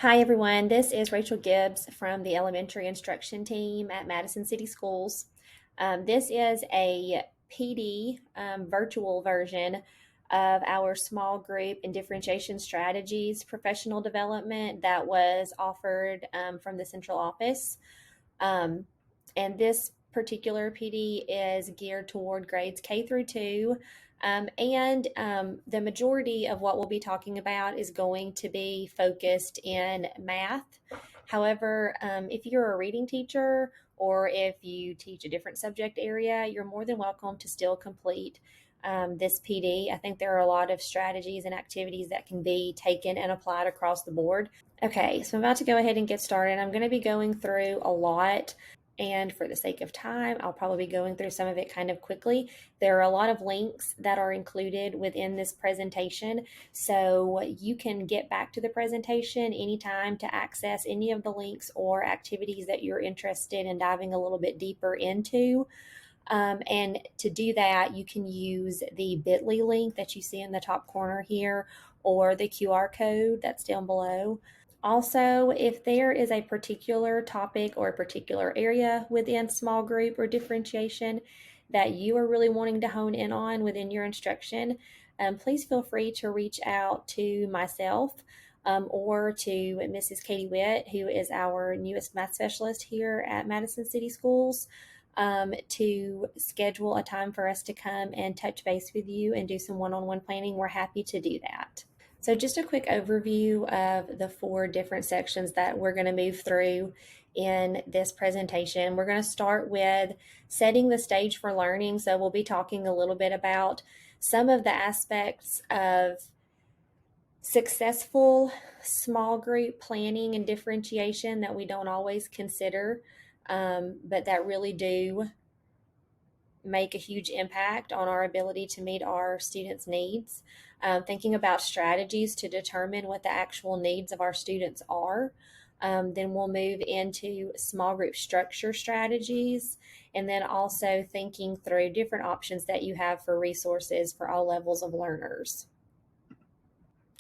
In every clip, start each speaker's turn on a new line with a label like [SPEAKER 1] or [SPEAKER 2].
[SPEAKER 1] Hi, everyone. This is Rachel Gibbs from the elementary instruction team at Madison City Schools. This is a PD virtual version of our small group and differentiation strategies professional development that was offered from the central office. Um, and this particular PD is geared toward grades K through 2. And the majority of what we'll be talking about is going to be focused in math. However, if you're a reading teacher or if you teach a different subject area, you're more than welcome to still complete this PD. I think there are a lot of strategies and activities that can be taken and applied across the board. Okay, so I'm about to go ahead and get started. I'm going to be going through a lot, and for the sake of time, I'll probably be going through some of it kind of quickly. There are a lot of links that are included within this presentation, so you can get back to the presentation anytime to access any of the links or activities that you're interested in diving a little bit deeper into. And to do that, you can use the bit.ly link that you see in the top corner here or the QR code that's down below. Also, if there is a particular topic or a particular area within small group or differentiation that you are really wanting to hone in on within your instruction, please feel free to reach out to myself or to Mrs. Katie Witt, who is our newest math specialist here at Madison City Schools, to schedule a time for us to come and touch base with you and do some one-on-one planning. We're happy to do that. So just a quick overview of the 4 different sections that we're going to move through in this presentation. We're going to start with setting the stage for learning. So we'll be talking a little bit about some of the aspects of successful small group planning and differentiation that we don't always consider, but that really do make a huge impact on our ability to meet our students' needs. Thinking about strategies to determine what the actual needs of our students are. Then we'll move into small group structure strategies, and then also thinking through different options that you have for resources for all levels of learners.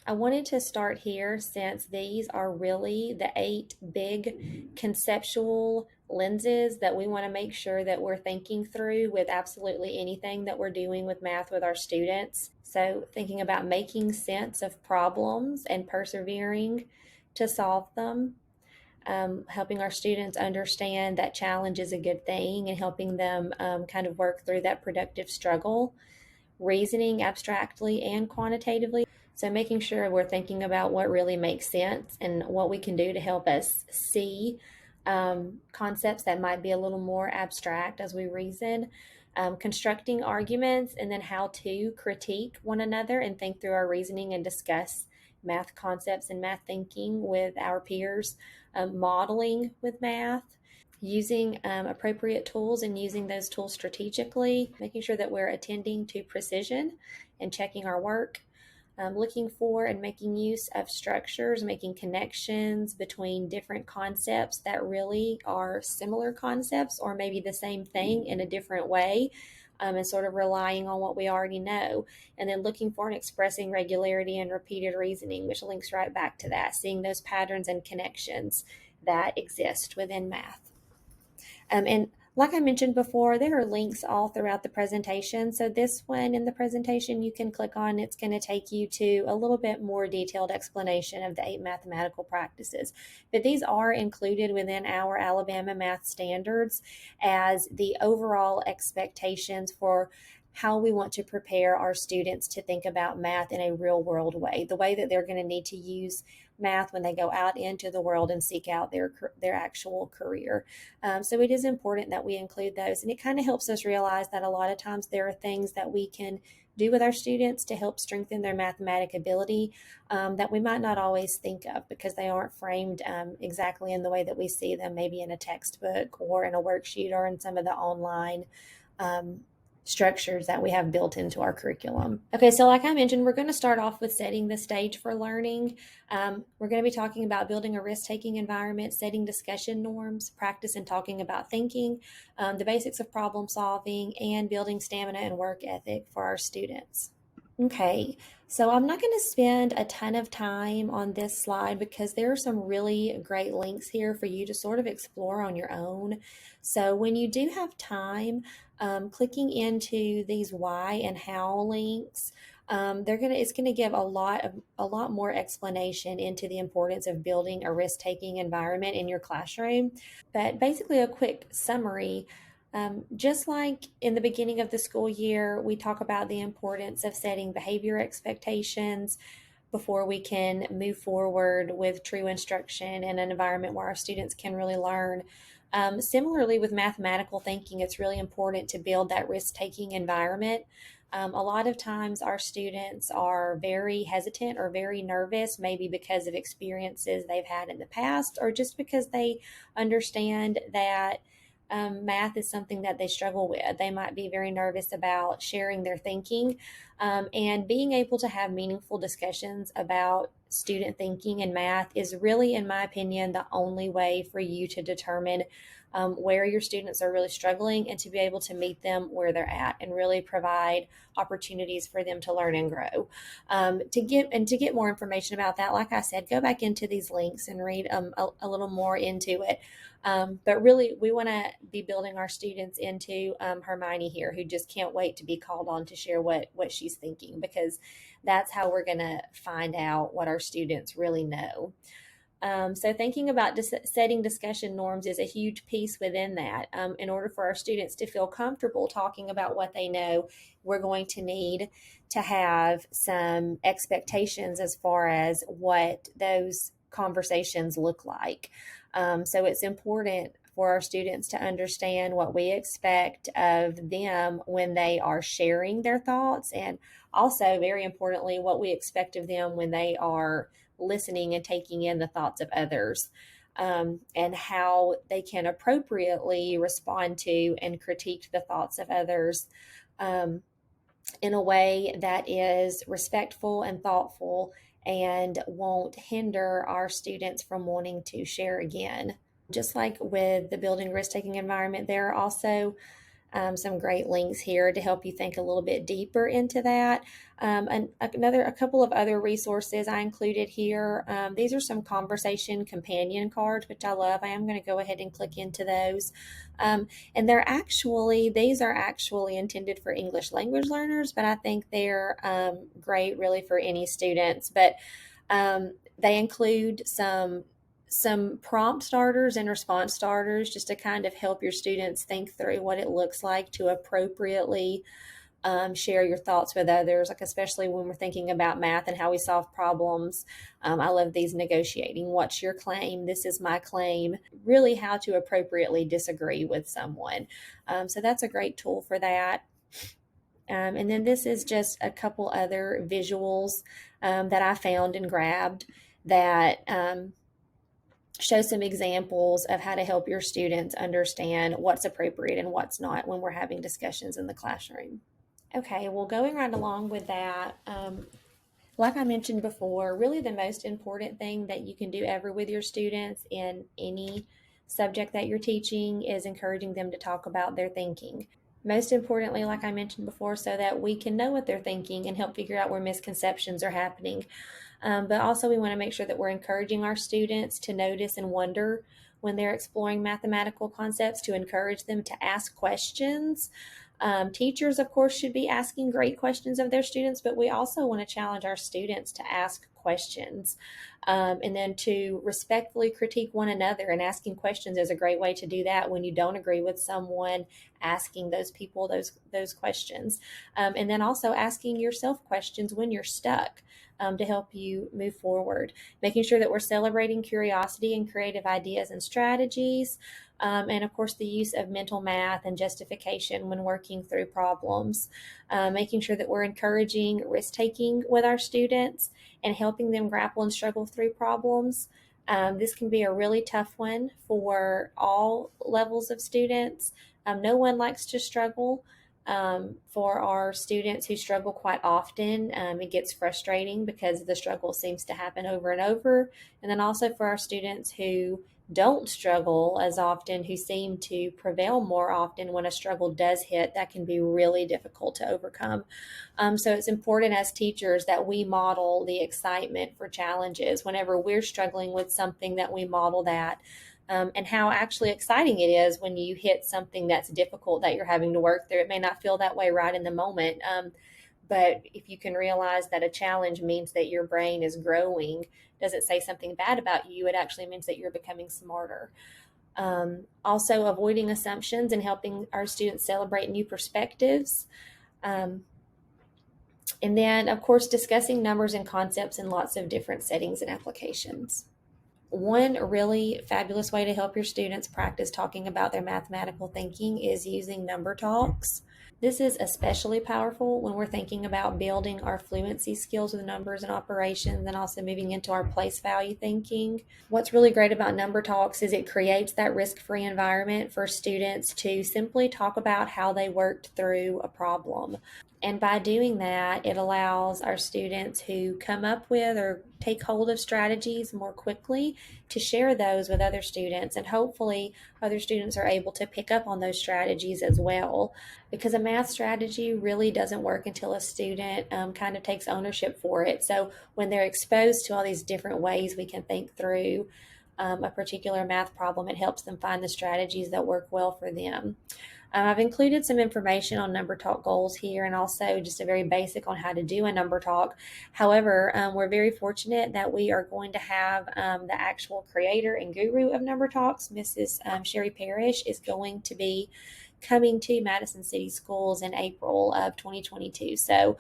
[SPEAKER 1] I wanted to start here since these are really the 8 big conceptual lenses that we want to make sure that we're thinking through with absolutely anything that we're doing with math with our students. So thinking about making sense of problems and persevering to solve them, helping our students understand that challenge is a good thing and helping them kind of work through that productive struggle, reasoning abstractly and quantitatively. So making sure we're thinking about what really makes sense and what we can do to help us see concepts that might be a little more abstract as we reason, constructing arguments, and then how to critique one another and think through our reasoning and discuss math concepts and math thinking with our peers, modeling with math, using appropriate tools and using those tools strategically, making sure that we're attending to precision and checking our work, looking for and making use of structures, making connections between different concepts that really are similar concepts or maybe the same thing in a different way, and sort of relying on what we already know, and then looking for and expressing regularity and repeated reasoning, which links right back to that, seeing those patterns and connections that exist within math. And like I mentioned before, there are links all throughout the presentation. So this one in the presentation you can click on. It's going to take you to a little bit more detailed explanation of the 8 mathematical practices. But these are included within our Alabama math standards as the overall expectations for how we want to prepare our students to think about math in a real world way, the way that they're going to need to use math when they go out into the world and seek out their actual career. So it is important that we include those, and it kind of helps us realize that a lot of times there are things that we can do with our students to help strengthen their mathematic ability that we might not always think of because they aren't framed exactly in the way that we see them maybe in a textbook or in a worksheet or in some of the online structures that we have built into our curriculum. Okay, so like I mentioned, we're going to start off with setting the stage for learning. We're going to be talking about building a risk-taking environment, setting discussion norms, practice and talking about thinking, the basics of problem solving, and building stamina and work ethic for our students. Okay, so I'm not going to spend a ton of time on this slide because there are some really great links here for you to sort of explore on your own. So when you do have time, clicking into these why and how links, it's gonna give a lot more explanation into the importance of building a risk-taking environment in your classroom. But basically, a quick summary. Just like in the beginning of the school year, we talk about the importance of setting behavior expectations before we can move forward with true instruction in an environment where our students can really learn. Similarly, with mathematical thinking, it's really important to build that risk taking environment. A lot of times, our students are very hesitant or very nervous, maybe because of experiences they've had in the past, or just because they understand that math is something that they struggle with. They might be very nervous about sharing their thinking, and being able to have meaningful discussions about student thinking and math is really, in my opinion, the only way for you to determine where your students are really struggling and to be able to meet them where they're at and really provide opportunities for them to learn and grow. To get more information about that, like I said, go back into these links and read a little more into it. But really, we want to be building our students into Hermione here, who just can't wait to be called on to share what she's thinking, because that's how we're going to find out what our students really know. So thinking about setting discussion norms is a huge piece within that. In order for our students to feel comfortable talking about what they know, we're going to need to have some expectations as far as what those conversations look like. So it's important for our students to understand what we expect of them when they are sharing their thoughts, and also, very importantly, what we expect of them when they are listening and taking in the thoughts of others, and how they can appropriately respond to and critique the thoughts of others, um, in a way that is respectful and thoughtful and won't hinder our students from wanting to share again. Just like with the building risk taking environment, there are also some great links here to help you think a little bit deeper into that. And a couple of other resources I included here. These are some conversation companion cards, which I love. I am going to go ahead and click into those. And these are actually intended for English language learners, but I think they're great really for any students. But they include some prompt starters and response starters just to kind of help your students think through what it looks like to appropriately share your thoughts with others, like especially when we're thinking about math and how we solve problems. I love these negotiating. What's your claim? This is my claim. Really, how to appropriately disagree with someone. So that's a great tool for that. And then this is just a couple other visuals that I found and grabbed that show some examples of how to help your students understand what's appropriate and what's not when we're having discussions in the classroom. Okay, well, going right along with that, like I mentioned before, really the most important thing that you can do ever with your students in any subject that you're teaching is encouraging them to talk about their thinking. Most importantly, like I mentioned before, so that we can know what they're thinking and help figure out where misconceptions are happening. But also, we want to make sure that we're encouraging our students to notice and wonder when they're exploring mathematical concepts, to encourage them to ask questions. Teachers, of course, should be asking great questions of their students, but we also want to challenge our students to ask questions, and then to respectfully critique one another. And asking questions is a great way to do that when you don't agree with someone. Asking those people those questions, and then also asking yourself questions when you're stuck. To help you move forward, making sure that we're celebrating curiosity and creative ideas and strategies, and of course, the use of mental math and justification when working through problems, making sure that we're encouraging risk taking with our students and helping them grapple and struggle through problems. This can be a really tough one for all levels of students. No one likes to struggle, For our students who struggle quite often, it gets frustrating because the struggle seems to happen over and over. And then also for our students who don't struggle as often, who seem to prevail more often when a struggle does hit, that can be really difficult to overcome. So it's important as teachers that we model the excitement for challenges. Whenever we're struggling with something, that we model that. And how actually exciting it is when you hit something that's difficult that you're having to work through. It may not feel that way right in the moment, but if you can realize that a challenge means that your brain is growing, doesn't say something bad about you, it actually means that you're becoming smarter. Also, avoiding assumptions and helping our students celebrate new perspectives. Um, and then, of course, discussing numbers and concepts in lots of different settings and applications. One really fabulous way to help your students practice talking about their mathematical thinking is using number talks. This is especially powerful when we're thinking about building our fluency skills with numbers and operations and also moving into our place value thinking. What's really great about number talks is it creates that risk-free environment for students to simply talk about how they worked through a problem. And by doing that, it allows our students who come up with or take hold of strategies more quickly to share those with other students. And hopefully, other students are able to pick up on those strategies as well. Because a math strategy really doesn't work until a student kind of takes ownership for it. So when they're exposed to all these different ways we can think through a particular math problem, it helps them find the strategies that work well for them. I've included some information on number talk goals here and also just a very basic on how to do a number talk. However, we're very fortunate that we are going to have the actual creator and guru of number talks, Mrs. Sherry Parrish, is going to be coming to Madison City Schools in April of 2022. So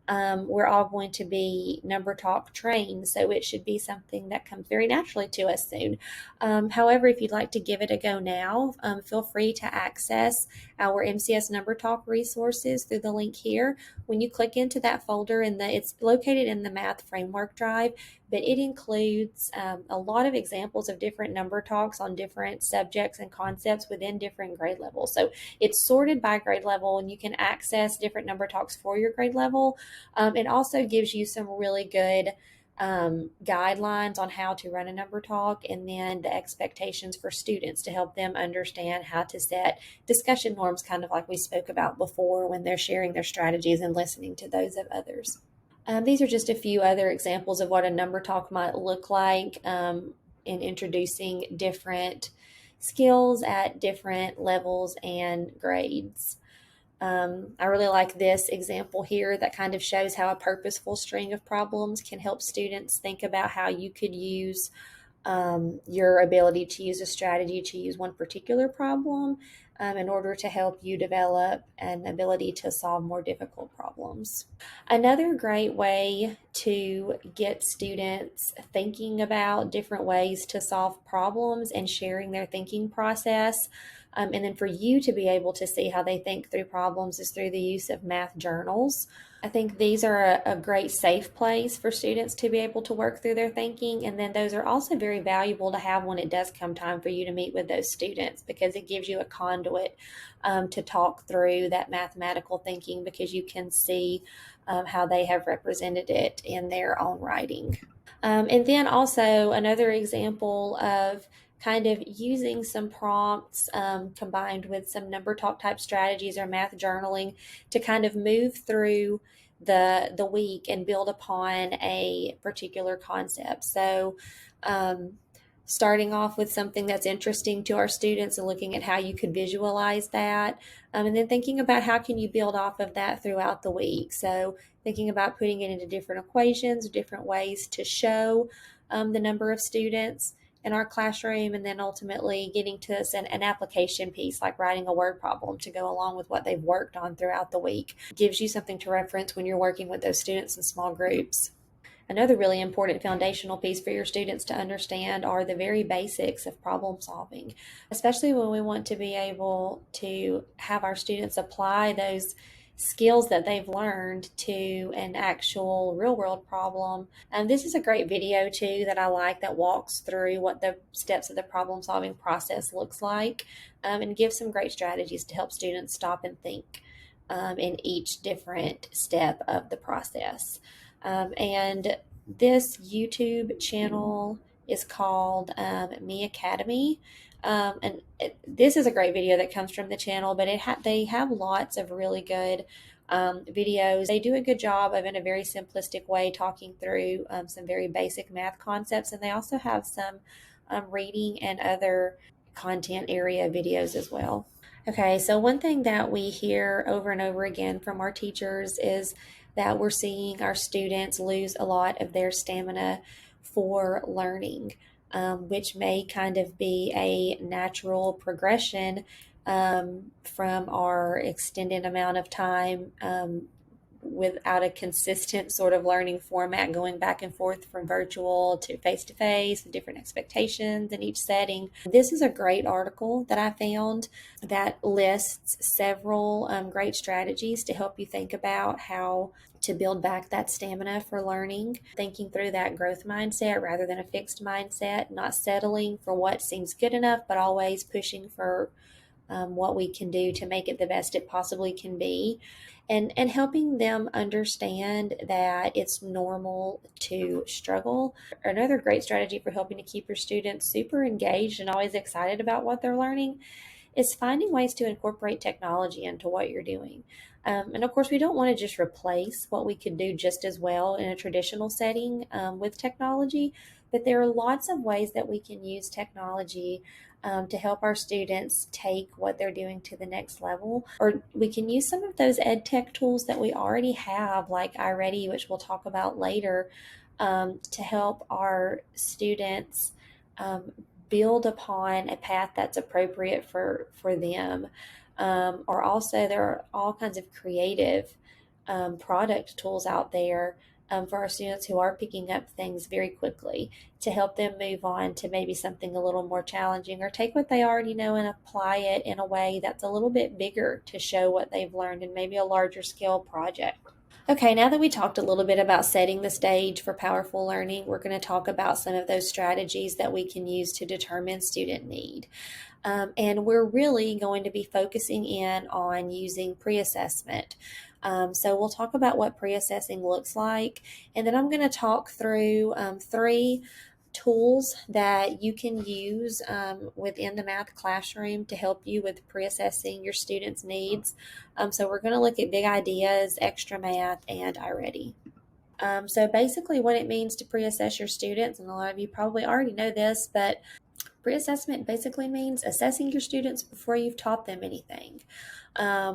[SPEAKER 1] we're all going to be number talk trained, so it should be something that comes very naturally to us soon. However, if you'd like to give it a go now, feel free to access our MCS number talk resources through the link here. When you click into that folder, it's located in the math framework drive, but it includes a lot of examples of different number talks on different subjects and concepts within different grade levels. So it's sorted by grade level, and you can access different number talks for your grade level. It also gives you some really good guidelines on how to run a number talk, and then the expectations for students to help them understand how to set discussion norms, kind of like we spoke about before when they're sharing their strategies and listening to those of others. These are just a few other examples of what a number talk might look like in introducing different skills at different levels and grades. I really like this example here that kind of shows how a purposeful string of problems can help students think about how you could use your ability to use a strategy to use one particular problem in order to help you develop an ability to solve more difficult problems. Another great way to get students thinking about different ways to solve problems and sharing their thinking process, and then for you to be able to see how they think through problems, is through the use of math journals. I think these are a great safe place for students to be able to work through their thinking. And then those are also very valuable to have when it does come time for you to meet with those students, because it gives you a conduit to talk through that mathematical thinking, because you can see how they have represented it in their own writing. And then also another example of kind of using some prompts combined with some number talk type strategies or math journaling to kind of move through the week and build upon a particular concept. So starting off with something that's interesting to our students and looking at how you could visualize that, and then thinking about how can you build off of that throughout the week. So thinking about putting it into different equations, different ways to show the number of students in our classroom, and then ultimately getting to an application piece like writing a word problem to go along with what they've worked on throughout the week. It gives you something to reference when you're working with those students in small groups. Another really important foundational piece for your students to understand are the very basics of problem solving, especially when we want to be able to have our students apply those skills that they've learned to an actual real world problem. This is a great video too that I like, that walks through what the steps of the problem solving process looks like, and gives some great strategies to help students stop and think in each different step of the process. And this YouTube channel is called Me Academy. This is a great video that comes from the channel, but they have lots of really good videos. They do a good job of, in a very simplistic way, talking through some very basic math concepts, and they also have some reading and other content area videos as well. Okay, so one thing that we hear over and over again from our teachers is that we're seeing our students lose a lot of their stamina for learning, which may kind of be a natural progression from our extended amount of time without a consistent sort of learning format, going back and forth from virtual to face, with different expectations in each setting. This is a great article that I found that lists several great strategies to help you think about how to build back that stamina for learning, thinking through that growth mindset rather than a fixed mindset, not settling for what seems good enough, but always pushing for what we can do to make it the best it possibly can be, and helping them understand that it's normal to struggle. Another great strategy for helping to keep your students super engaged and always excited about what they're learning is finding ways to incorporate technology into what you're doing. And of course, we don't want to just replace what we could do just as well in a traditional setting with technology, but there are lots of ways that we can use technology to help our students take what they're doing to the next level. Or we can use some of those ed tech tools that we already have, like iReady, which we'll talk about later, to help our students build upon a path that's appropriate for them. Or also, there are all kinds of creative product tools out there for our students who are picking up things very quickly to help them move on to maybe something a little more challenging, or take what they already know and apply it in a way that's a little bit bigger to show what they've learned in maybe a larger scale project. Okay, now that we talked a little bit about setting the stage for powerful learning, we're going to talk about some of those strategies that we can use to determine student need. And we're really going to be focusing in on using pre-assessment. So we'll talk about what pre-assessing looks like, and then I'm going to talk through three tools that you can use within the math classroom to help you with pre-assessing your students' needs. So we're going to look at big ideas, extra math, and iReady. So basically what it means to pre-assess your students, and a lot of you probably already know this, but pre-assessment basically means assessing your students before you've taught them anything,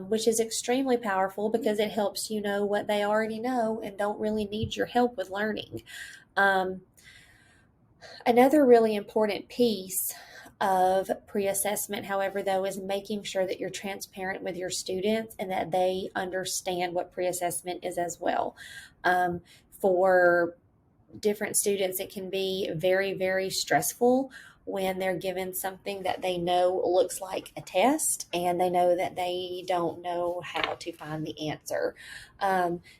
[SPEAKER 1] which is extremely powerful because it helps you know what they already know and don't really need your help with learning. Another really important piece of pre-assessment, however, though, is making sure that you're transparent with your students and that they understand what pre-assessment is as well. For different students, it can be very, very stressful when they're given something that they know looks like a test and they know that they don't know how to find the answer.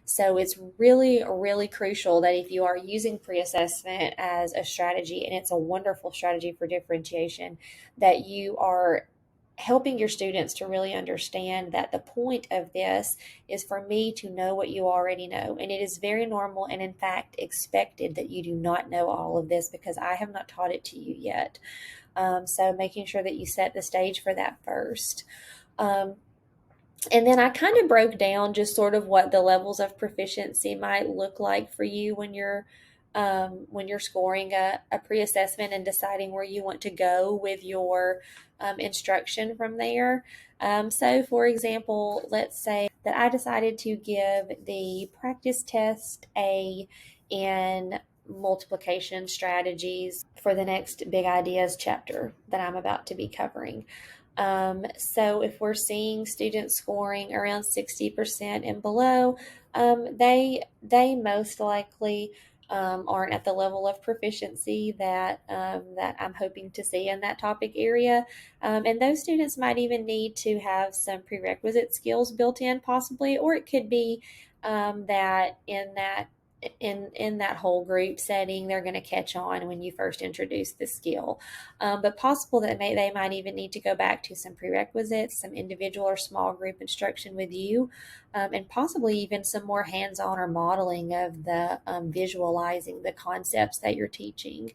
[SPEAKER 1] So it's really, really crucial that if you are using pre-assessment as a strategy, and it's a wonderful strategy for differentiation, that you are helping your students to really understand that the point of this is for me to know what you already know. And it is very normal and, in fact, expected that you do not know all of this because I have not taught it to you yet. So making sure that you set the stage for that first. And then I kind of broke down just sort of what the levels of proficiency might look like for you when you're scoring a pre-assessment and deciding where you want to go with your instruction from there. So for example, let's say that I decided to give the practice test A in multiplication strategies for the next big ideas chapter that I'm about to be covering. So if we're seeing students scoring around 60% and below, they most likely aren't at the level of proficiency that I'm hoping to see in that topic area. And those students might even need to have some prerequisite skills built in, possibly, or it could be that in that in that whole group setting, they're going to catch on when you first introduce the skill. But possible that they might even need to go back to some prerequisites, some individual or small group instruction with you, and possibly even some more hands-on or modeling of the visualizing the concepts that you're teaching.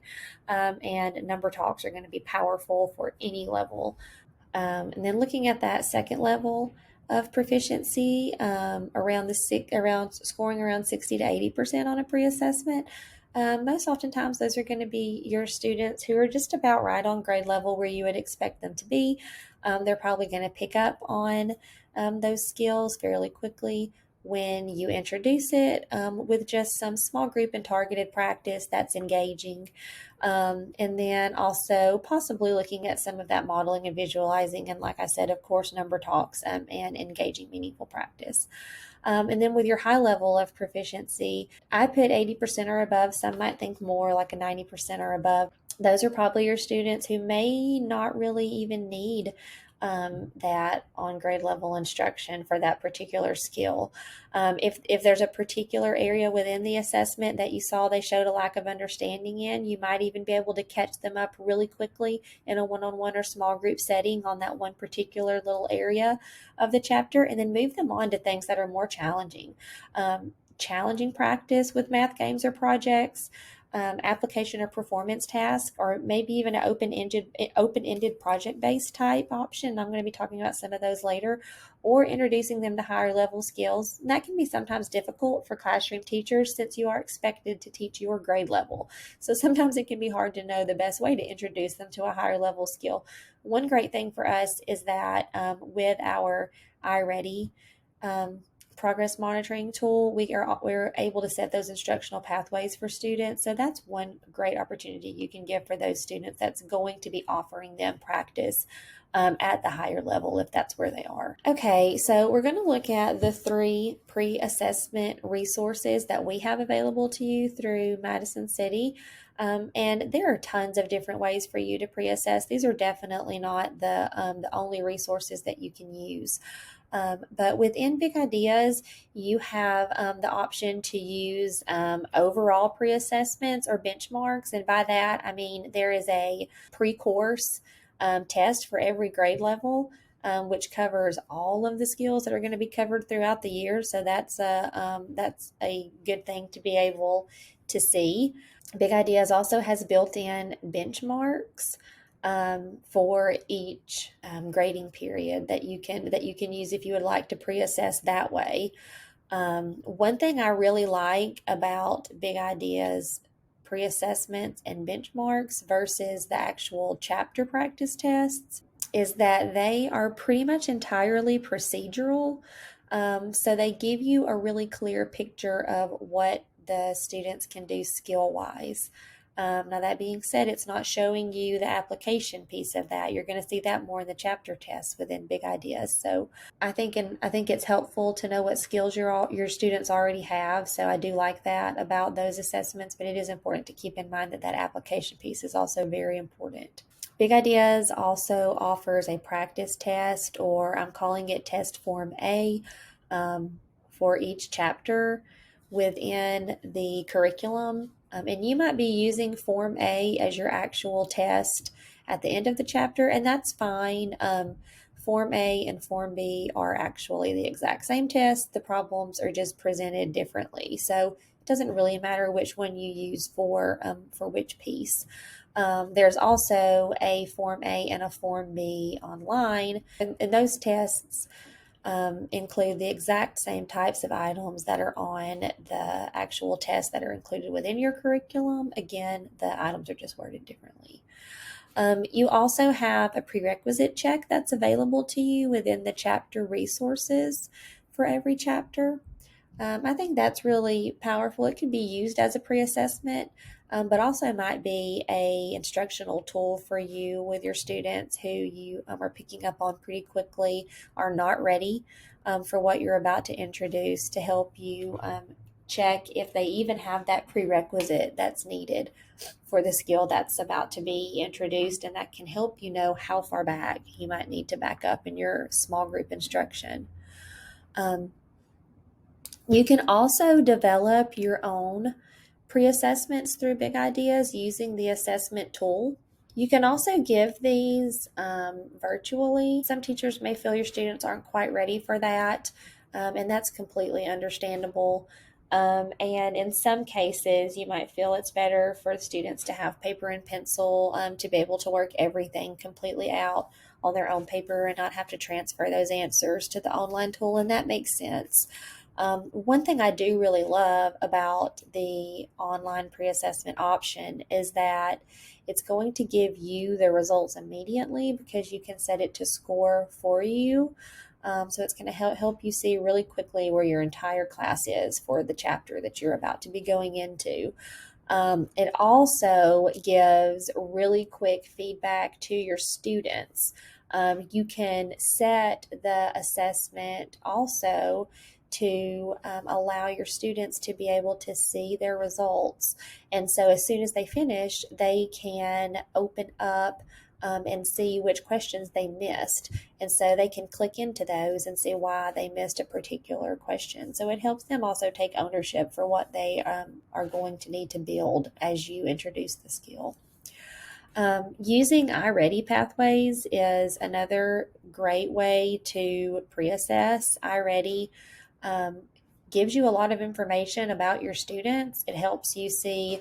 [SPEAKER 1] And number talks are going to be powerful for any level. And then looking at that second level of proficiency, around scoring around 60 to 80% on a pre-assessment. Most oftentimes, those are going to be your students who are just about right on grade level where you would expect them to be. They're probably going to pick up on those skills fairly quickly when you introduce it with just some small group and targeted practice that's engaging. And then also possibly looking at some of that modeling and visualizing. And like I said, of course, number talks and engaging meaningful practice. And then with your high level of proficiency, I put 80% or above. Some might think more like a 90% or above. Those are probably your students who may not really even need that on grade level instruction for that particular skill. If there's a particular area within the assessment that you saw they showed a lack of understanding in, you might even be able to catch them up really quickly in a one-on-one or small group setting on that one particular little area of the chapter, and then move them on to things that are more challenging. Challenging practice with math games or projects, application or performance task, or maybe even an open-ended project-based type option. I'm going to be talking about some of those later, or introducing them to higher level skills. And that can be sometimes difficult for classroom teachers since you are expected to teach your grade level. So sometimes it can be hard to know the best way to introduce them to a higher level skill. One great thing for us is that with our iReady progress monitoring tool, we're able to set those instructional pathways for students. So that's one great opportunity you can give for those students that's going to be offering them practice at the higher level if that's where they are. Okay, so we're going to look at the 3 pre-assessment resources that we have available to you through Madison City. And there are tons of different ways for you to pre-assess. These are definitely not the only resources that you can use. But within Big Ideas, you have the option to use overall pre-assessments or benchmarks. And by that, I mean there is a pre-course test for every grade level, which covers all of the skills that are going to be covered throughout the year. So that's a good thing to be able to see. Big Ideas also has built-in benchmarks for each grading period that you can use if you would like to pre-assess that way. One thing I really like about Big Ideas pre-assessments and benchmarks versus the actual chapter practice tests is that they are pretty much entirely procedural. So they give you a really clear picture of what the students can do skill wise. Now, that being said, it's not showing you the application piece of that. You're going to see that more in the chapter tests within Big Ideas. So I think it's helpful to know what skills your students already have. So I do like that about those assessments, but it is important to keep in mind that that application piece is also very important. Big Ideas also offers a practice test, or I'm calling it test form A, for each chapter within the curriculum. And you might be using Form A as your actual test at the end of the chapter, and that's fine. Form A and Form B are actually the exact same test. The problems are just presented differently. So it doesn't really matter which one you use for which piece. There's also a Form A and a Form B online, and those tests include the exact same types of items that are on the actual tests that are included within your curriculum. Again, the items are just worded differently. You also have a prerequisite check that's available to you within the chapter resources for every chapter. I think that's really powerful. It can be used as a pre-assessment, but also might be a instructional tool for you with your students who you are picking up on pretty quickly, are not ready for what you're about to introduce, to help you check if they even have that prerequisite that's needed for the skill that's about to be introduced, and that can help you know how far back you might need to back up in your small group instruction. You can also develop your own pre-assessments through Big Ideas using the assessment tool. You can also give these virtually. Some teachers may feel your students aren't quite ready for that, and that's completely understandable. And in some cases, you might feel it's better for the students to have paper and pencil to be able to work everything completely out on their own paper and not have to transfer those answers to the online tool, and that makes sense. One thing I do really love about the online pre assessment option is that it's going to give you the results immediately because you can set it to score for you. So it's going to help you see really quickly where your entire class is for the chapter that you're about to be going into. It also gives really quick feedback to your students. You can set the assessment also to allow your students to be able to see their results. And so as soon as they finish, they can open up and see which questions they missed. And so they can click into those and see why they missed a particular question. So it helps them also take ownership for what they are going to need to build as you introduce the skill. Using iReady pathways is another great way to pre-assess. iReady um, gives you a lot of information about your students. It helps you see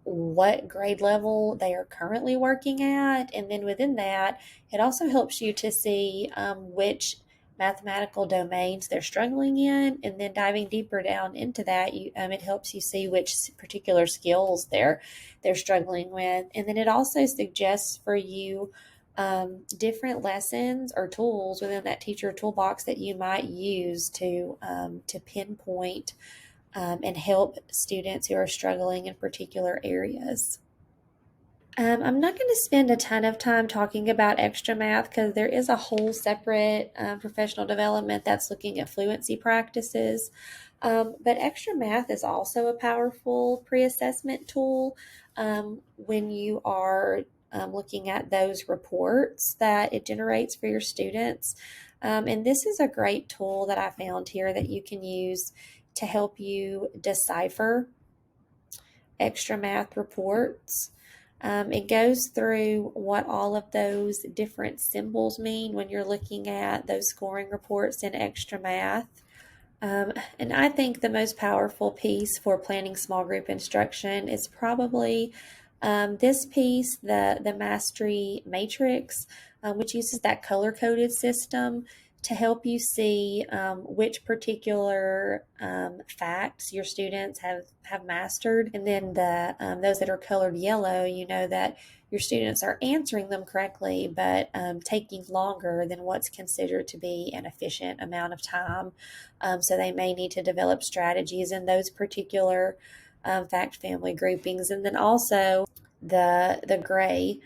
[SPEAKER 1] what grade level they are currently working at. And then within that, it also helps you to see which mathematical domains they're struggling in. And then diving deeper down into that, it helps you see which particular skills they're struggling with. And then it also suggests for you different lessons or tools within that teacher toolbox that you might use to pinpoint and help students who are struggling in particular areas. I'm not going to spend a ton of time talking about extra math because there is a whole separate professional development that's looking at fluency practices. But extra math is also a powerful pre assessment tool when you are looking at those reports that it generates for your students. And this is a great tool that I found here that you can use to help you decipher extra math reports. It goes through what all of those different symbols mean when you're looking at those scoring reports in extra math. And I think the most powerful piece for planning small group instruction is probably this piece, the Mastery Matrix, which uses that color coded system to help you see which particular facts your students have mastered. And then those that are colored yellow, you know that your students are answering them correctly, but taking longer than what's considered to be an efficient amount of time. So they may need to develop strategies in those particular fact family groupings. And then also the gray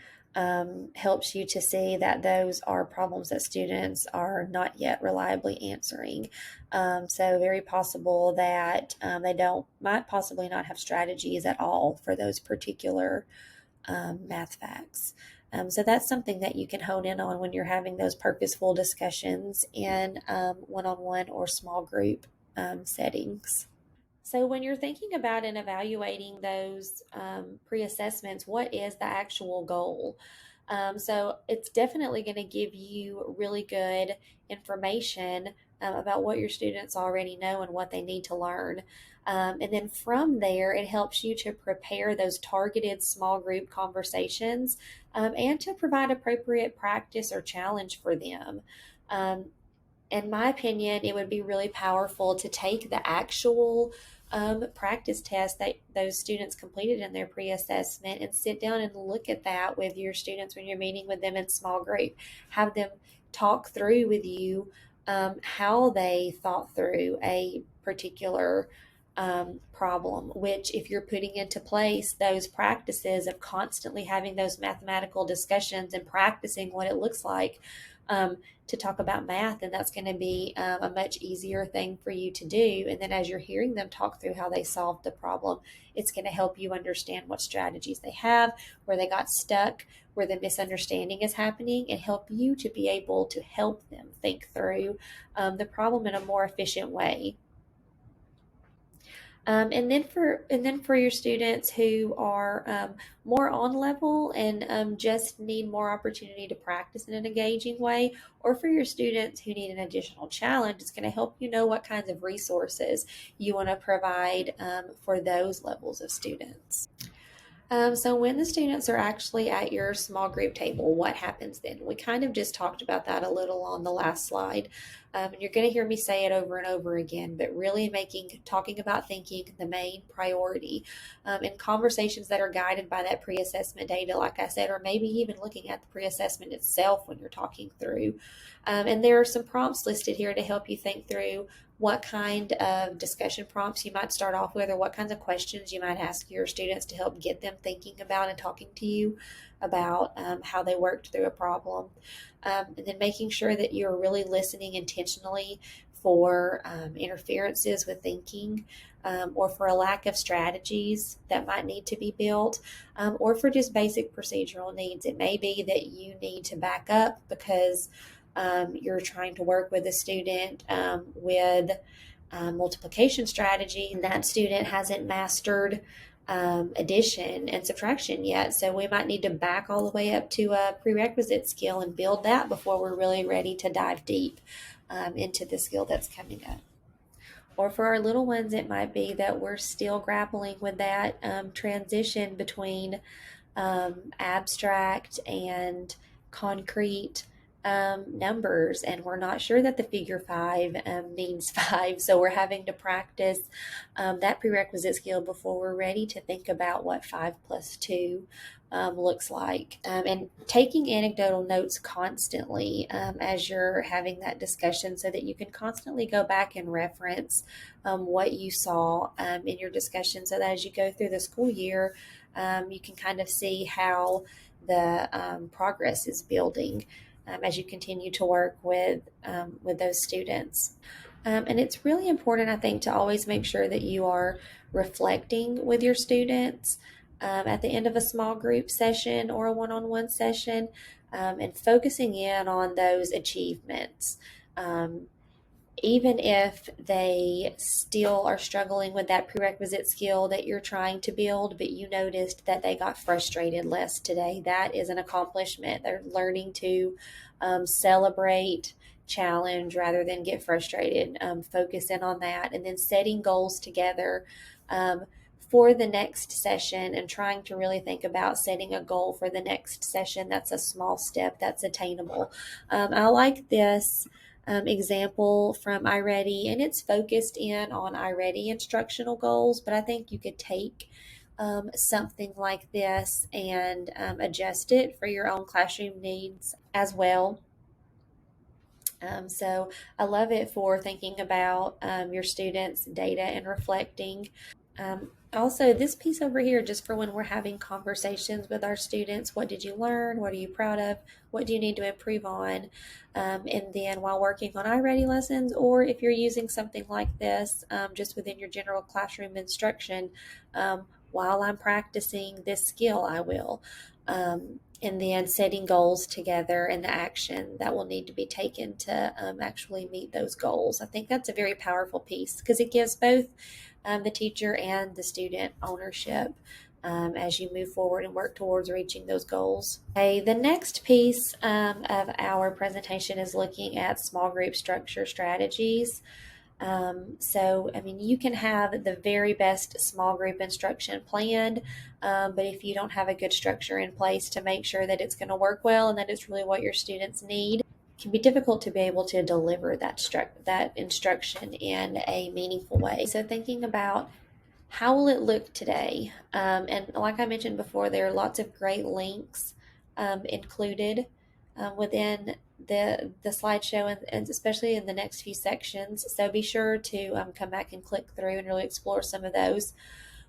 [SPEAKER 1] helps you to see that those are problems that students are not yet reliably answering. So very possible that might possibly not have strategies at all for those particular math facts. So that's something that you can hone in on when you're having those purposeful discussions in one-on-one or small group settings. So, when you're thinking about and evaluating those pre assessments, what is the actual goal? So, it's definitely going to give you really good information about what your students already know and what they need to learn. And then from there, it helps you to prepare those targeted small group conversations and to provide appropriate practice or challenge for them. Um, in my opinion, it would be really powerful to take the actual practice test that those students completed in their pre assessment and sit down and look at that with your students when you're meeting with them in small group. Have them talk through with you how they thought through a particular problem, which, if you're putting into place those practices of constantly having those mathematical discussions and practicing what it looks like. To talk about math, and that's going to be a much easier thing for you to do. And then as you're hearing them talk through how they solved the problem, it's going to help you understand what strategies they have, where they got stuck, where the misunderstanding is happening, and help you to be able to help them think through the problem in a more efficient way. And then for your students who are more on level and just need more opportunity to practice in an engaging way, or for your students who need an additional challenge, it's going to help you know what kinds of resources you want to provide for those levels of students. So when the students are actually at your small group table, what happens then? We kind of just talked about that a little on the last slide. And you're going to hear me say it over and over again, but really talking about thinking the main priority in conversations that are guided by that pre-assessment data, like I said, or maybe even looking at the pre-assessment itself when you're talking through. And there are some prompts listed here to help you think through what kind of discussion prompts you might start off with, or what kinds of questions you might ask your students to help get them thinking about and talking to you about how they worked through a problem. And then making sure that you're really listening intentionally for interferences with thinking. Or for a lack of strategies that might need to be built, or for just basic procedural needs. It may be that you need to back up because you're trying to work with a student with multiplication strategy, and that student hasn't mastered addition and subtraction yet. So we might need to back all the way up to a prerequisite skill and build that before we're really ready to dive deep into the skill that's coming up. Or for our little ones, it might be that we're still grappling with that transition between abstract and concrete numbers, and we're not sure that the figure five means five, so we're having to practice that prerequisite skill before we're ready to think about what 5 plus 2 looks like. And taking anecdotal notes constantly as you're having that discussion, so that you can constantly go back and reference what you saw in your discussion, so that as you go through the school year, you can kind of see how the progress is building as you continue to work with those students. And it's really important, I think, to always make sure that you are reflecting with your students at the end of a small group session or a one-on-one session, and focusing in on those achievements. Even if they still are struggling with that prerequisite skill that you're trying to build, but you noticed that they got frustrated less today, that is an accomplishment. They're learning to celebrate challenge rather than get frustrated. Focus in on that, and then setting goals together for the next session, and trying to really think about setting a goal for the next session that's a small step that's attainable. I like this example from iReady, and it's focused in on iReady instructional goals, but I think you could take something like this and adjust it for your own classroom needs as well. So I love it for thinking about your students' data and reflecting. Also, this piece over here, just for when we're having conversations with our students, what did you learn? What are you proud of? What do you need to improve on? And then while working on iReady lessons, or if you're using something like this just within your general classroom instruction, while I'm practicing this skill, I will. And then setting goals together and the action that will need to be taken to actually meet those goals. I think that's a very powerful piece because it gives both the teacher and the student ownership as you move forward and work towards reaching those goals. Okay, the next piece of our presentation is looking at small group structure strategies. I mean, you can have the very best small group instruction planned, but if you don't have a good structure in place to make sure that it's going to work well and that it's really what your students need, it can be difficult to be able to deliver that instruction in a meaningful way. So thinking about how will it look today? And like I mentioned before, there are lots of great links included within the slideshow, and especially in the next few sections. So be sure to come back and click through and really explore some of those.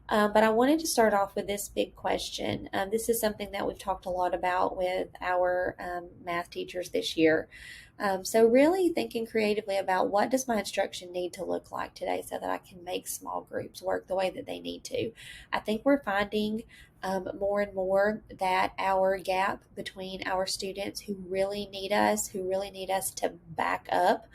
[SPEAKER 1] But I wanted to start off with this big question. This is something that we've talked a lot about with our math teachers this year. So really thinking creatively about what does my instruction need to look like today so that I can make small groups work the way that they need to. I think we're finding more and more that our gap between our students who really need us to back up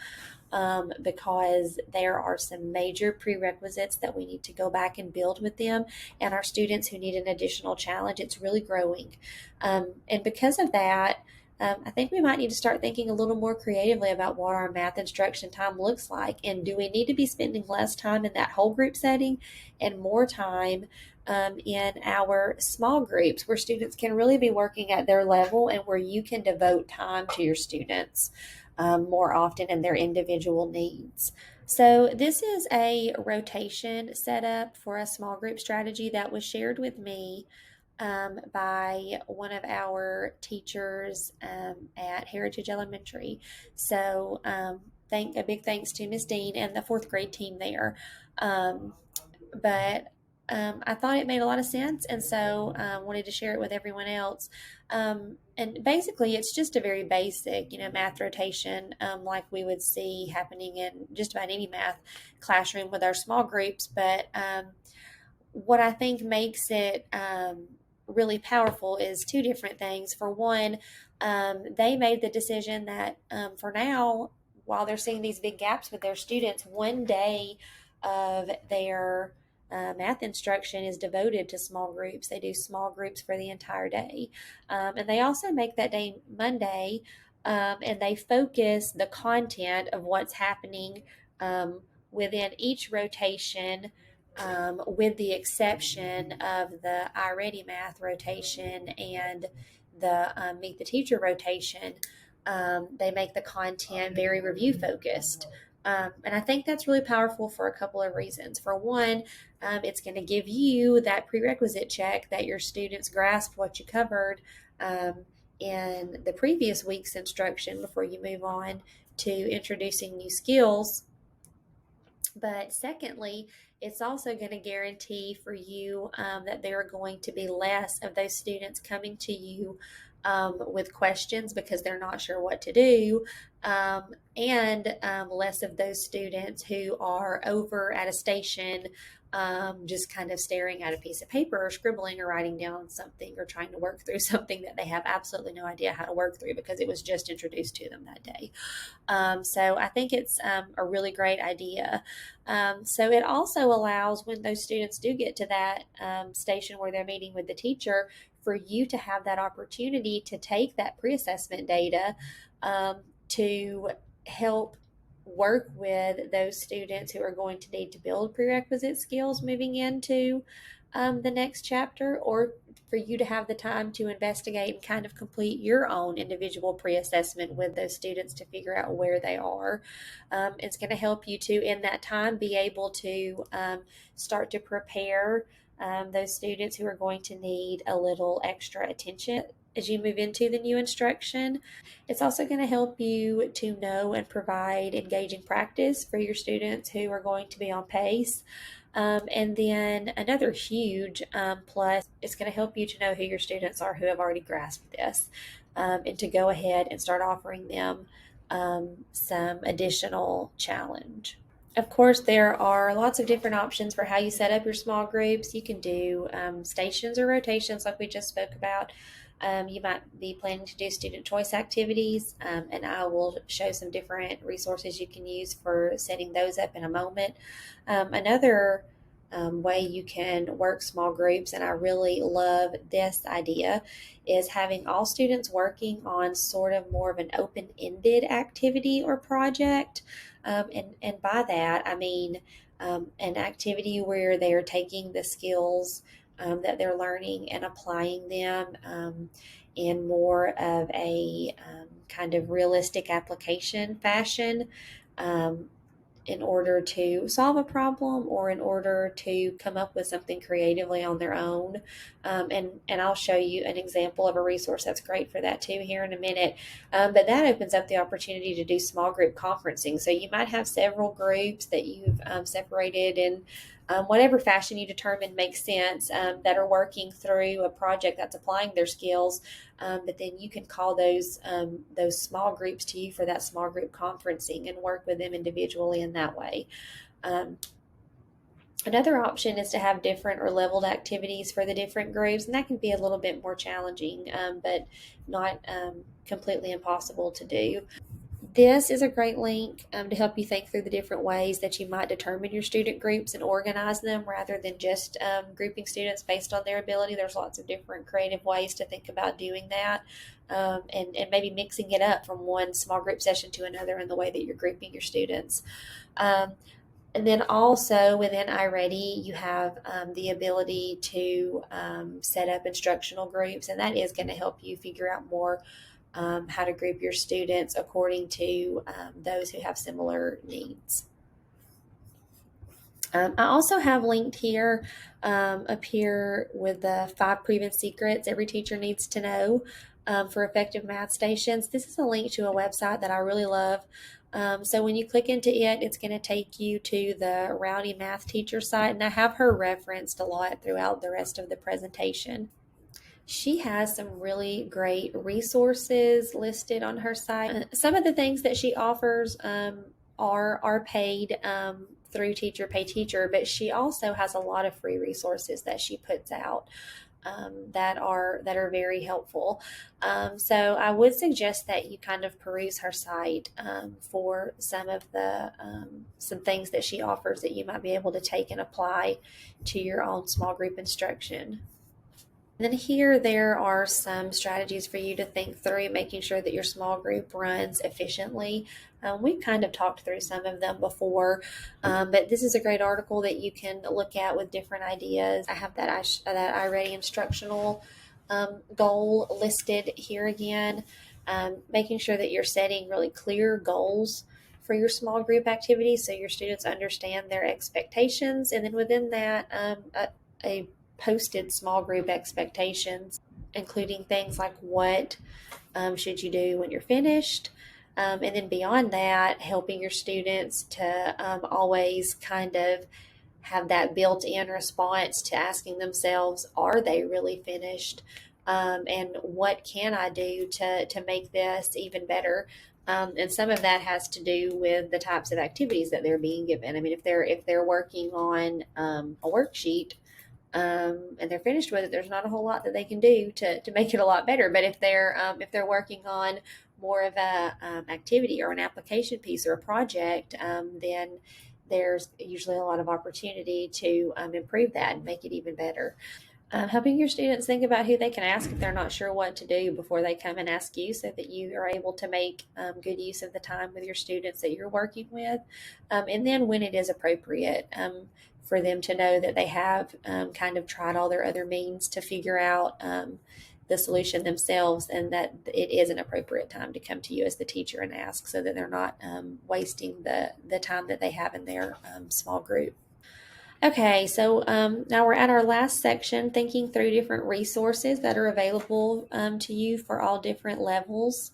[SPEAKER 1] because there are some major prerequisites that we need to go back and build with them, and our students who need an additional challenge. It's really growing. And because of that, I think we might need to start thinking a little more creatively about what our math instruction time looks like. And do we need to be spending less time in that whole group setting and more time in our small groups where students can really be working at their level and where you can devote time to your students more often and their individual needs? So, this is a rotation setup for a small group strategy that was shared with me by one of our teachers at Heritage Elementary. So, a big thanks to Miss Dean and the fourth grade team there. But I thought it made a lot of sense, and so wanted to share it with everyone else. And basically, it's just a very basic, math rotation, like we would see happening in just about any math classroom with our small groups. But what I think makes it really powerful is two different things. For one, they made the decision that for now, while they're seeing these big gaps with their students, one day of their math instruction is devoted to small groups. They do small groups for the entire day. And they also make that day Monday, and they focus the content of what's happening within each rotation, with the exception of the iReady math rotation and the Meet the Teacher rotation. They make the content very review focused. And I think that's really powerful for a couple of reasons. For one, it's going to give you that prerequisite check that your students grasped what you covered in the previous week's instruction before you move on to introducing new skills. But secondly, it's also going to guarantee for you that there are going to be less of those students coming to you with questions because they're not sure what to do, and less of those students who are over at a station just kind of staring at a piece of paper or scribbling or writing down something or trying to work through something that they have absolutely no idea how to work through because it was just introduced to them that day. So I think it's a really great idea. So it also allows, when those students do get to that station where they're meeting with the teacher, for you to have that opportunity to take that pre-assessment data to help work with those students who are going to need to build prerequisite skills moving into the next chapter, or for you to have the time to investigate and kind of complete your own individual pre-assessment with those students to figure out where they are. It's going to help you to, in that time, be able to start to prepare those students who are going to need a little extra attention as you move into the new instruction. It's also going to help you to know and provide engaging practice for your students who are going to be on pace. And then another huge plus, it's going to help you to know who your students are who have already grasped this, and to go ahead and start offering them some additional challenge. Of course, there are lots of different options for how you set up your small groups. You can do stations or rotations, like we just spoke about. You might be planning to do student choice activities, and I will show some different resources you can use for setting those up in a moment. Another way you can work small groups, and I really love this idea, is having all students working on sort of more of an open-ended activity or project. And by that, I mean an activity where they are taking the skills that they're learning and applying them in more of a kind of realistic application fashion, in order to solve a problem or in order to come up with something creatively on their own. And I'll show you an example of a resource that's great for that too here in a minute. But that opens up the opportunity to do small group conferencing. So you might have several groups that you've separated in whatever fashion you determine makes sense, that are working through a project that's applying their skills. But then you can call those small groups to you for that small group conferencing and work with them individually in that way. Another option is to have different or leveled activities for the different groups, and that can be a little bit more challenging, but not completely impossible to do. This is a great link to help you think through the different ways that you might determine your student groups and organize them rather than just grouping students based on their ability. There's lots of different creative ways to think about doing that, and maybe mixing it up from one small group session to another in the way that you're grouping your students. Um, and then also within iReady, you have the ability to set up instructional groups, and that is going to help you figure out more how to group your students according to those who have similar needs. I also have linked here, up here with the 5 proven secrets every teacher needs to know for effective math stations. This is a link to a website that I really love. So when you click into it, it's going to take you to the Rowdy math teacher site, and I have her referenced a lot throughout the rest of the presentation. She has some really great resources listed on her site. Some of the things that she offers are paid through Teacher Pay Teacher, but she also has a lot of free resources that she puts out that are very helpful. So I would suggest that you kind of peruse her site for some of the some things that she offers that you might be able to take and apply to your own small group instruction. And then here there are some strategies for you to think through, making sure that your small group runs efficiently. We've kind of talked through some of them before, but this is a great article that you can look at with different ideas. I have that iReady instructional goal listed here again, making sure that you're setting really clear goals for your small group activities so your students understand their expectations, and then within that, a posted small group expectations, including things like what should you do when you're finished. And then beyond that, helping your students to always kind of have that built in response to asking themselves, are they really finished? And what can I do to make this even better? And some of that has to do with the types of activities that they're being given. I mean, if they're working on a worksheet, and they're finished with it, there's not a whole lot that they can do to make it a lot better. But if they're working on more of a activity or an application piece or a project, then there's usually a lot of opportunity to improve that and make it even better. Helping your students think about who they can ask if they're not sure what to do before they come and ask you, so that you are able to make good use of the time with your students that you're working with. And then when it is appropriate, for them to know that they have kind of tried all their other means to figure out the solution themselves, and that it is an appropriate time to come to you as the teacher and ask, so that they're not wasting the time that they have in their small group. Okay, so now we're at our last section, thinking through different resources that are available to you for all different levels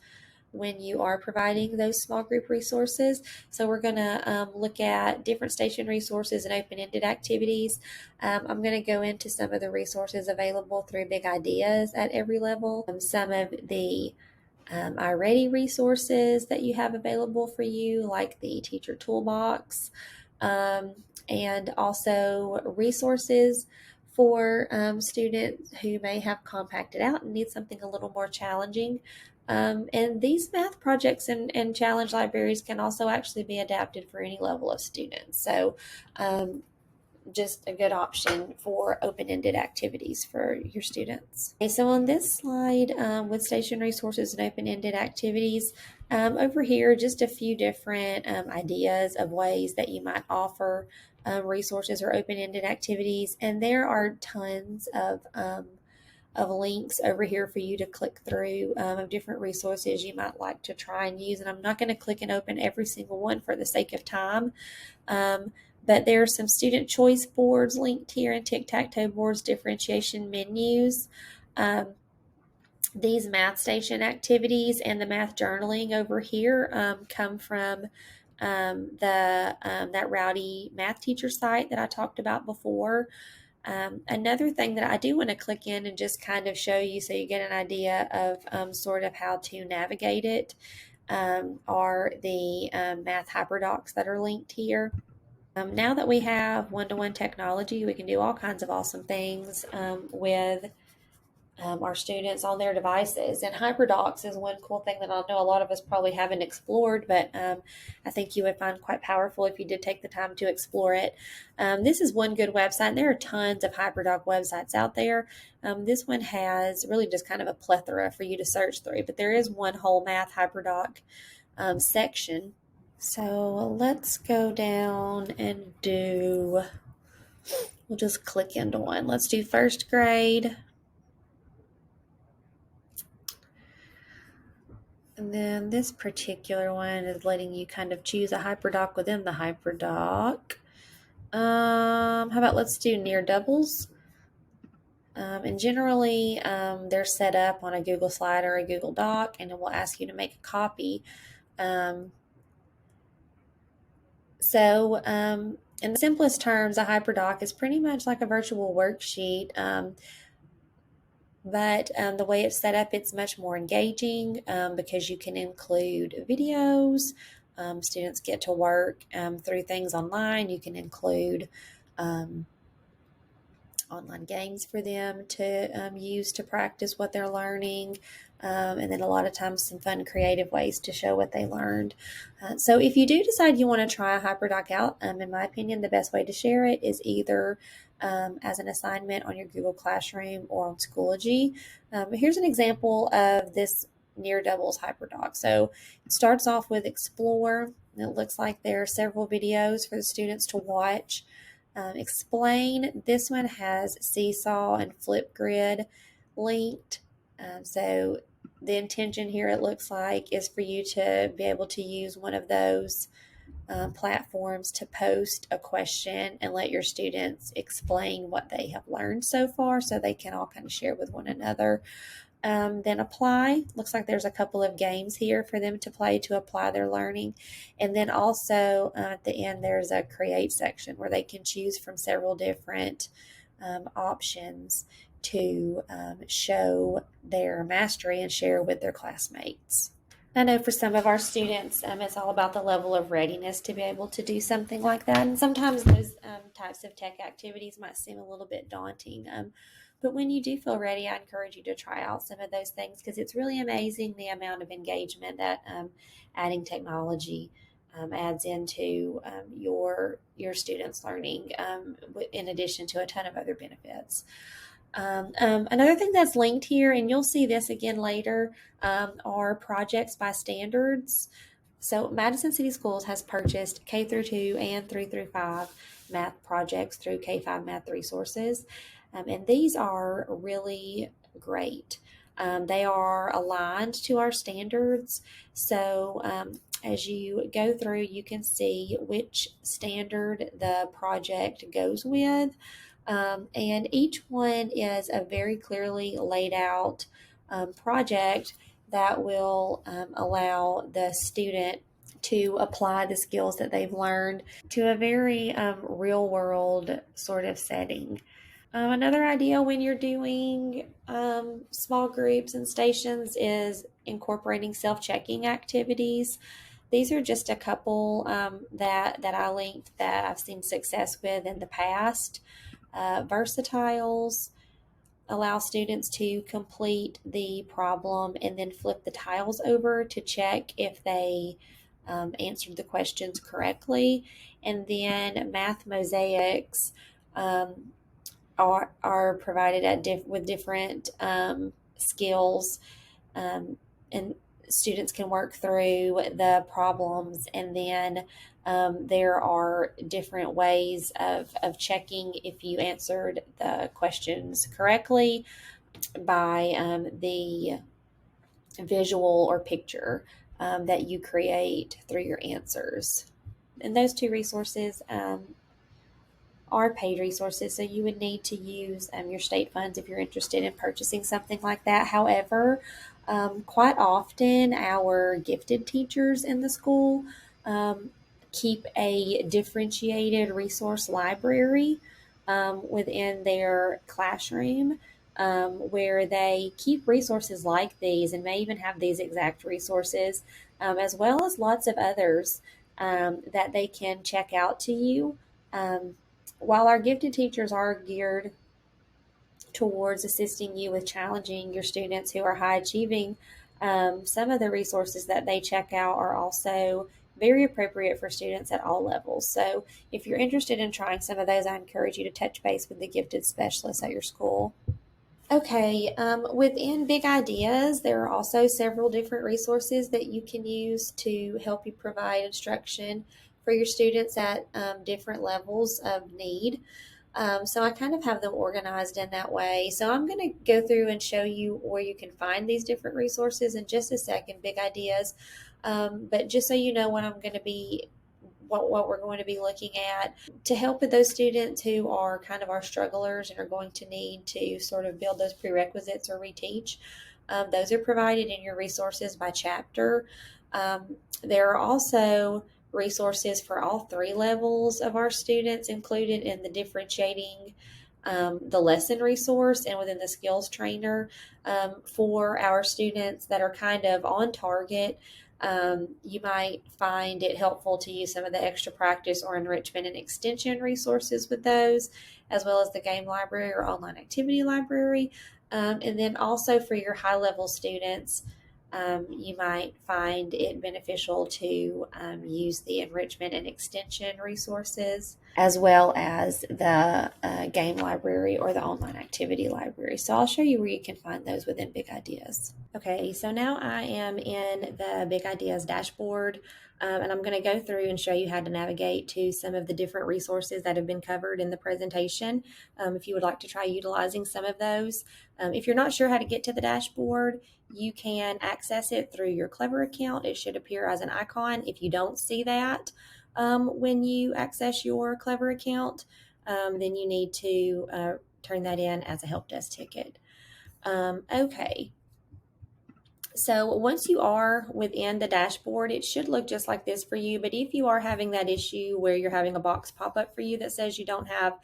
[SPEAKER 1] when you are providing those small group resources. So we're going to look at different station resources and open-ended activities. I'm going to go into some of the resources available through Big Ideas at every level. Some of the iReady resources that you have available for you, like the Teacher Toolbox, um, and also resources for students who may have compacted out and need something a little more challenging. And these math projects and challenge libraries can also actually be adapted for any level of students. So um, just a good option for open-ended activities for your students. Okay, so on this slide, with station resources and open-ended activities, over here, just a few different ideas of ways that you might offer resources or open-ended activities. And there are tons of links over here for you to click through of different resources you might like to try and use. And I'm not going to click and open every single one for the sake of time. But there are some student choice boards linked here, and tic-tac-toe boards, differentiation menus. These math station activities and the math journaling over here come from that Rowdy math teacher site that I talked about before. Another thing that I do want to click in and just kind of show you so you get an idea of sort of how to navigate it are the math hyperdocs that are linked here. Now that we have one-to-one technology, we can do all kinds of awesome things with our students on their devices. And HyperDocs is one cool thing that I know a lot of us probably haven't explored, but I think you would find quite powerful if you did take the time to explore it. This is one good website, and there are tons of HyperDoc websites out there. This one has really just kind of a plethora for you to search through, but there is one whole math HyperDoc section. So let's go down and we'll just click into one. Let's do first grade. And then this particular one is letting you kind of choose a hyperdoc within the hyperdoc. How about let's do near doubles? And generally, they're set up on a Google slide or a Google Doc, and it will ask you to make a copy. In the simplest terms, a hyperdoc is pretty much like a virtual worksheet. But the way it's set up, it's much more engaging because you can include videos. Students get to work through things online. You can include online games for them to use to practice what they're learning. And then a lot of times some fun creative ways to show what they learned. So if you do decide you want to try a HyperDoc out, in my opinion, the best way to share it is either as an assignment on your Google Classroom or on Schoology. Here's an example of this near doubles HyperDoc. So it starts off with Explore. And it looks like there are several videos for the students to watch. Explain. This one has Seesaw and Flipgrid linked. So the intention here, it looks like, is for you to be able to use one of those platforms to post a question and let your students explain what they have learned so far so they can all kind of share with one another. Then apply. Looks like there's a couple of games here for them to play to apply their learning. And then also at the end, there's a create section where they can choose from several different options to show their mastery and share with their classmates. I know for some of our students, it's all about the level of readiness to be able to do something like that. And sometimes those types of tech activities might seem a little bit daunting. But when you do feel ready, I encourage you to try out some of those things because it's really amazing the amount of engagement that adding technology adds into your students' learning, in addition to a ton of other benefits. Another thing that's linked here, and you'll see this again later, are projects by standards. So Madison City Schools has purchased K through 2 and 3 through 5 math projects through K-5 Math Resources. And these are really great. They are aligned to our standards. So as you go through, you can see which standard the project goes with. And each one is a very clearly laid out project that will allow the student to apply the skills that they've learned to a very real world sort of setting. Another idea when you're doing small groups and stations is incorporating self-checking activities. These are just a couple that I linked that I've seen success with in the past. Versatiles allow students to complete the problem and then flip the tiles over to check if they answered the questions correctly. And then math mosaics are provided with different skills, and students can work through the problems. And then there are different ways of checking if you answered the questions correctly by the visual or picture that you create through your answers. And those two resources are paid resources, so you would need to use your state funds if you're interested in purchasing something like that. However, quite often our gifted teachers in the school keep a differentiated resource library within their classroom, where they keep resources like these and may even have these exact resources, as well as lots of others that they can check out to you. While our gifted teachers are geared towards assisting you with challenging your students who are high achieving, some of the resources that they check out are also very appropriate for students at all levels. So if you're interested in trying some of those, I encourage you to touch base with the gifted specialist at your school. Okay, within Big Ideas, there are also several different resources that you can use to help you provide instruction for your students at different levels of need. So I kind of have them organized in that way. So I'm going to go through and show you where you can find these different resources in just a second, Big Ideas. But just so you know what I'm going to be what we're going to be looking at to help with those students who are kind of our strugglers and are going to need to sort of build those prerequisites or reteach. Those are provided in your resources by chapter. There are also resources for all three levels of our students included in the differentiating the lesson resource and within the skills trainer for our students that are kind of on target. You might find it helpful to use some of the extra practice or enrichment and extension resources with those, as well as the game library or online activity library. And then also for your high level students, you might find it beneficial to use the enrichment and extension resources as well as the game library or the online activity library. So I'll show you where you can find those within Big Ideas. Okay, so now I am in the Big Ideas dashboard. And I'm going to go through and show you how to navigate to some of the different resources that have been covered in the presentation. If you would like to try utilizing some of those. If you're not sure how to get to the dashboard, you can access it through your Clever account. It should appear as an icon. If you don't see that when you access your Clever account, then you need to turn that in as a help desk ticket. Okay. So once you are within the dashboard, it should look just like this for you. But if you are having that issue where you're having a box pop up for you that says you don't have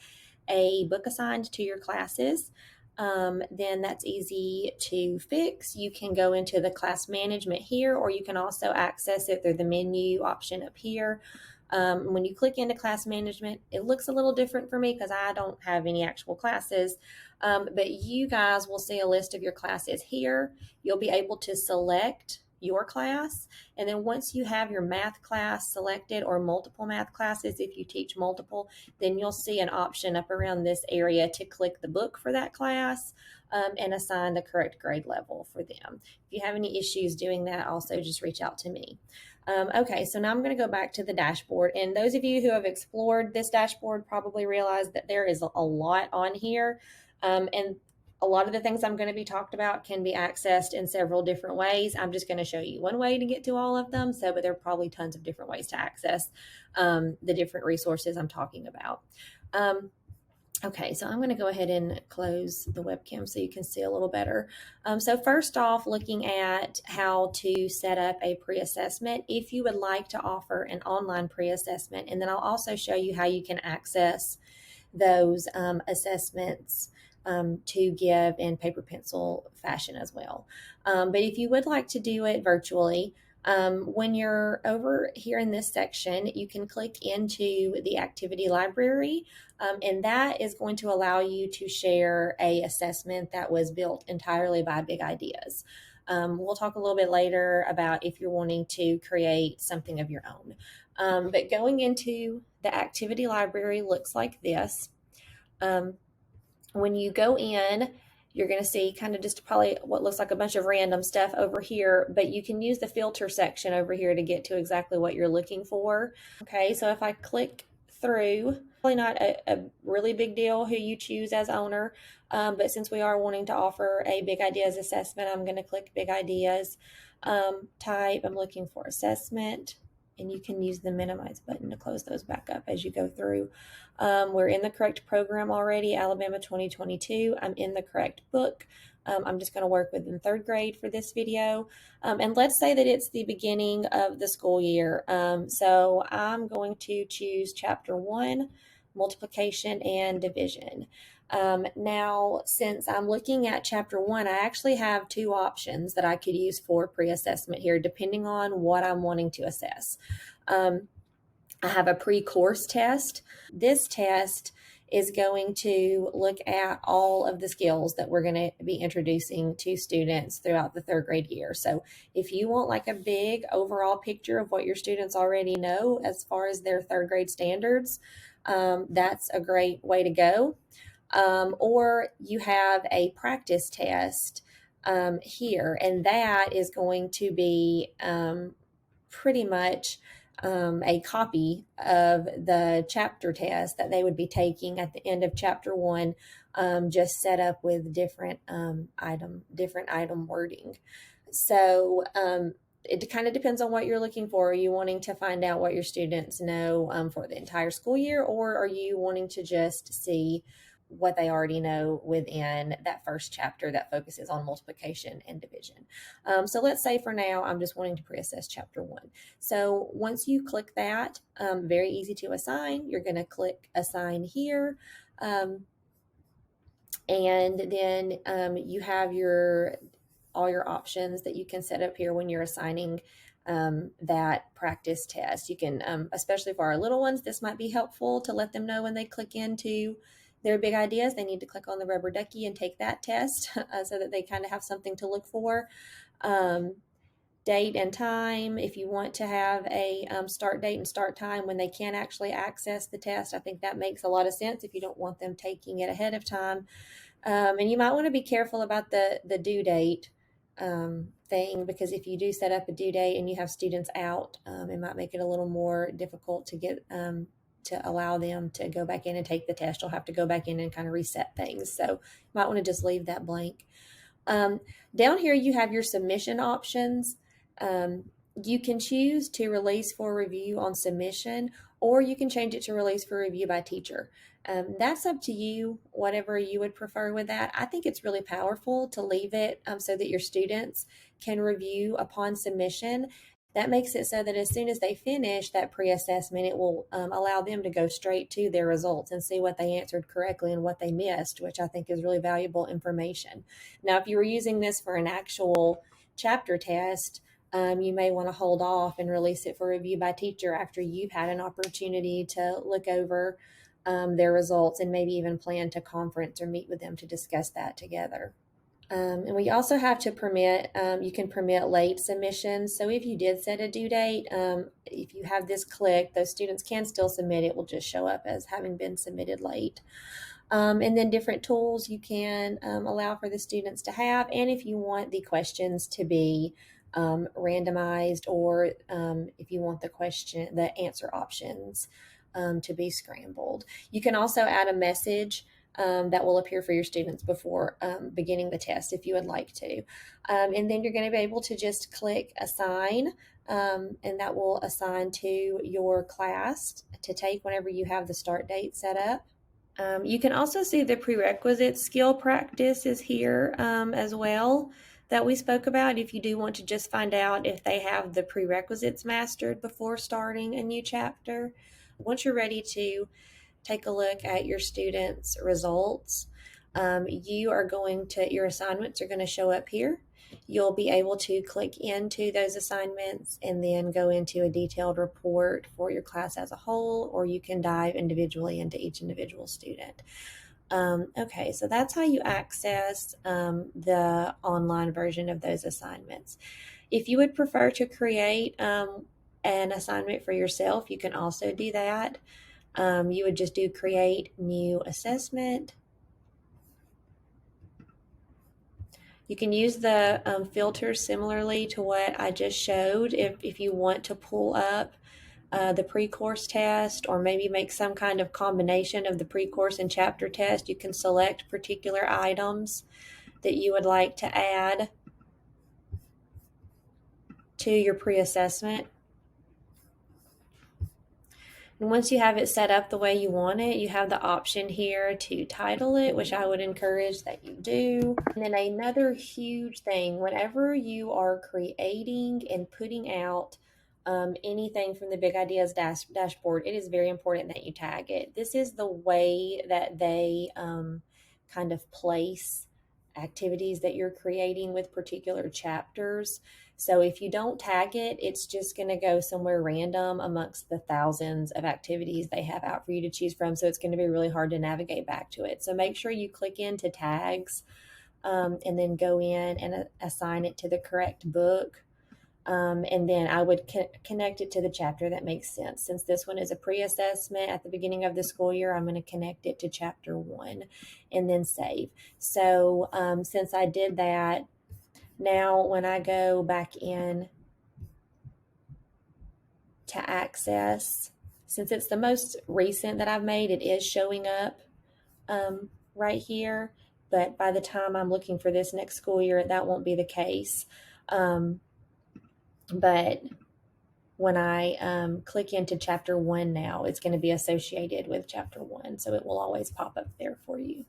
[SPEAKER 1] a book assigned to your classes, then that's easy to fix. You can go into the class management here, or you can also access it through the menu option up here. When you click into class management, it looks a little different for me because I don't have any actual classes. But you guys will see a list of your classes here. You'll be able to select your class. And then once you have your math class selected or multiple math classes, if you teach multiple, then you'll see an option up around this area to click the book for that class and assign the correct grade level for them. If you have any issues doing that, also just reach out to me. Okay, so now I'm going to go back to the dashboard. And those of you who have explored this dashboard probably realize that there is a lot on here. And a lot of the things I'm going to be talked about can be accessed in several different ways. I'm just going to show you one way to get to all of them. But there are probably tons of different ways to access the different resources I'm talking about. Okay, so I'm going to go ahead and close the webcam so you can see a little better. So first off, looking at how to set up a pre-assessment, if you would like to offer an online pre-assessment, and then I'll also show you how you can access those assessments to give in paper pencil fashion as well. But if you would like to do it virtually, when you're over here in this section, you can click into the activity library, and that is going to allow you to share a assessment that was built entirely by Big Ideas. We'll talk a little bit later about if you're wanting to create something of your own. But going into the activity library looks like this. When you go in, you're going to see kind of just probably what looks like a bunch of random stuff over here, but you can use the filter section over here to get to exactly what you're looking for. Okay, so if I click through, probably not a really big deal who you choose as owner, but since we are wanting to offer a Big Ideas assessment, I'm going to click Big Ideas, type, I'm looking for assessment, and you can use the minimize button to close those back up as you go through. We're in the correct program already, Alabama 2022. I'm in the correct book. I'm just going to work within third grade for this video. And let's say that it's the beginning of the school year. So I'm going to choose chapter 1, multiplication and division. Now, since I'm looking at chapter 1, I actually have two options that I could use for pre-assessment here, depending on what I'm wanting to assess. I have a pre-course test. This test is going to look at all of the skills that we're going to be introducing to students throughout the third grade year. So if you want like a big overall picture of what your students already know as far as their third grade standards, that's a great way to go. Or you have a practice test here, and that is going to be pretty much a copy of the chapter test that they would be taking at the end of chapter 1, just set up with different item wording. So it kind of depends on what you're looking for. Are you wanting to find out what your students know for the entire school year, or are you wanting to just see what they already know within that first chapter that focuses on multiplication and division? So let's say for now, I'm just wanting to pre-assess chapter 1. So once you click that, very easy to assign. You're going to click assign here. And then you have all your options that you can set up here when you're assigning that practice test. You can, especially for our little ones, this might be helpful to let them know when they click into their big ideas, they need to click on the rubber ducky and take that test so that they kind of have something to look for. Date and time, if you want to have a start date and start time when they can actually access the test, I think that makes a lot of sense if you don't want them taking it ahead of time. And you might want to be careful about the due date thing, because if you do set up a due date and you have students out, it might make it a little more difficult to get to allow them to go back in and take the test. You'll have to go back in and kind of reset things. So you might want to just leave that blank. Down here you have your submission options. You can choose to release for review on submission, or you can change it to release for review by teacher. That's up to you, whatever you would prefer with that. I think it's really powerful to leave it so that your students can review upon submission. That makes it so that as soon as they finish that pre-assessment, it will allow them to go straight to their results and see what they answered correctly and what they missed, which I think is really valuable information. Now, if you were using this for an actual chapter test, you may want to hold off and release it for review by teacher after you've had an opportunity to look over their results and maybe even plan to conference or meet with them to discuss that together. And we also have to permit, you can permit late submissions. So if you did set a due date, if you have this clicked, those students can still submit. It will just show up as having been submitted late. And then different tools you can allow for the students to have. And if you want the questions to be randomized, or if you want the answer options to be scrambled. You can also add a message that will appear for your students before beginning the test if you would like to. And then you're going to be able to just click assign, and that will assign to your class to take whenever you have the start date set up. You can also see the prerequisite skill practice is here as well that we spoke about if you do want to just find out if they have the prerequisites mastered before starting a new chapter. Once you're ready to take a look at your students' results, your assignments are going to show up here. You'll be able to click into those assignments and then go into a detailed report for your class as a whole, or you can dive individually into each individual student. Okay, so that's how you access the online version of those assignments. If you would prefer to create an assignment for yourself, you can also do that. You would just do create new assessment. You can use the filters similarly to what I just showed if you want to pull up the pre-course test, or maybe make some kind of combination of the pre-course and chapter test. You can select particular items that you would like to add to your pre-assessment. And once you have it set up the way you want it, you have the option here to title it, which I would encourage that you do. And then another huge thing, whenever you are creating and putting out anything from the Big Ideas dashboard, it is very important that you tag it. This is the way that they kind of place activities that you're creating with particular chapters. So if you don't tag it, it's just going to go somewhere random amongst the thousands of activities they have out for you to choose from. So it's going to be really hard to navigate back to it. So make sure you click into tags, and then go in and assign it to the correct book. And then I would connect it to the chapter that makes sense. Since this one is a pre-assessment at the beginning of the school year, I'm going to connect it to chapter 1 and then save. So since I did that, now when I go back in to access, since it's the most recent that I've made, it is showing up right here. But by the time I'm looking for this next school year, that won't be the case. But when I click into chapter 1 now, it's going to be associated with chapter 1. So it will always pop up there for you.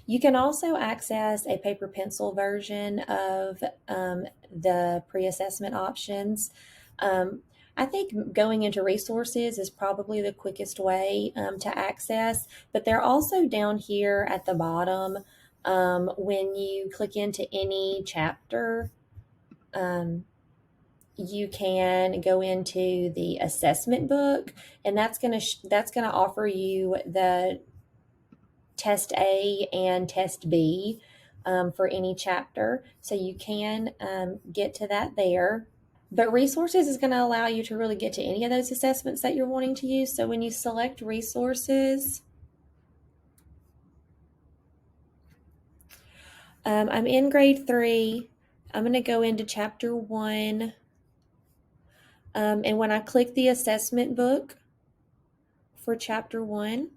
[SPEAKER 1] You can also access a paper pencil version of the pre-assessment options. I think going into resources is probably the quickest way to access, but they're also down here at the bottom. When you click into any chapter, you can go into the assessment book, and that's going to offer you the test A and test B for any chapter. So you can get to that there. But resources is going to allow you to really get to any of those assessments that you're wanting to use. So when you select resources, I'm in grade 3. I'm going to go into chapter 1. And when I click the assessment book for chapter 1,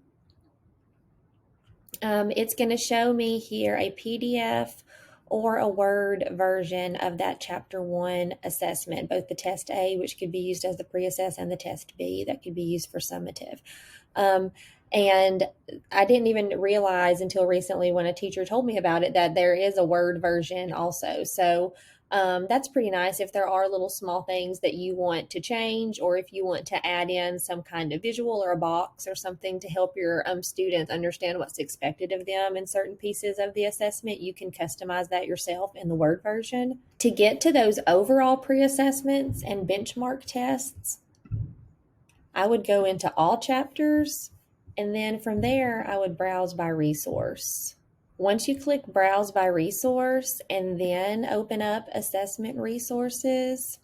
[SPEAKER 1] it's going to show me here a PDF or a Word version of that chapter 1 assessment, both the test A, which could be used as the pre-assess, and the test B that could be used for summative. And I didn't even realize until recently when a teacher told me about it that there is a Word version also. So that's pretty nice if there are little small things that you want to change, or if you want to add in some kind of visual or a box or something to help your students understand what's expected of them in certain pieces of the assessment. You can customize that yourself in the Word version. To get to those overall pre-assessments and benchmark tests, I would go into all chapters, and then from there I would browse by resource. Once you click Browse by Resource and then open up Assessment Resources,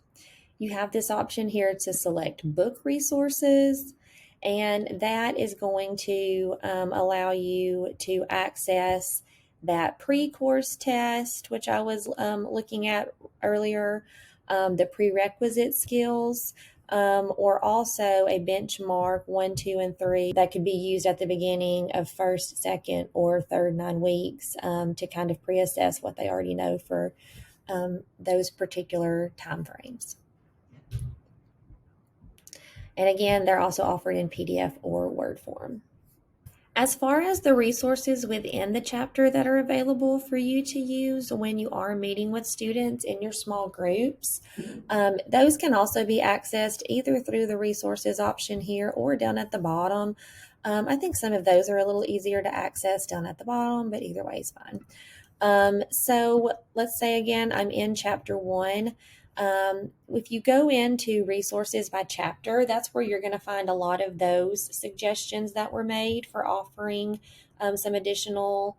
[SPEAKER 1] you have this option here to select Book Resources, and that is going to allow you to access that pre-course test, which I was looking at earlier, the prerequisite skills, or also a benchmark 1, 2, and 3 that could be used at the beginning of first, second, or third 9 weeks to kind of pre-assess what they already know for those particular time frames. And again, they're also offered in PDF or Word form. As far as the resources within the chapter that are available for you to use when you are meeting with students in your small groups, those can also be accessed either through the resources option here or down at the bottom. I think some of those are a little easier to access down at the bottom, but either way is fine. So let's say again, I'm in chapter 1. If you go into resources by chapter, that's where you're going to find a lot of those suggestions that were made for offering some additional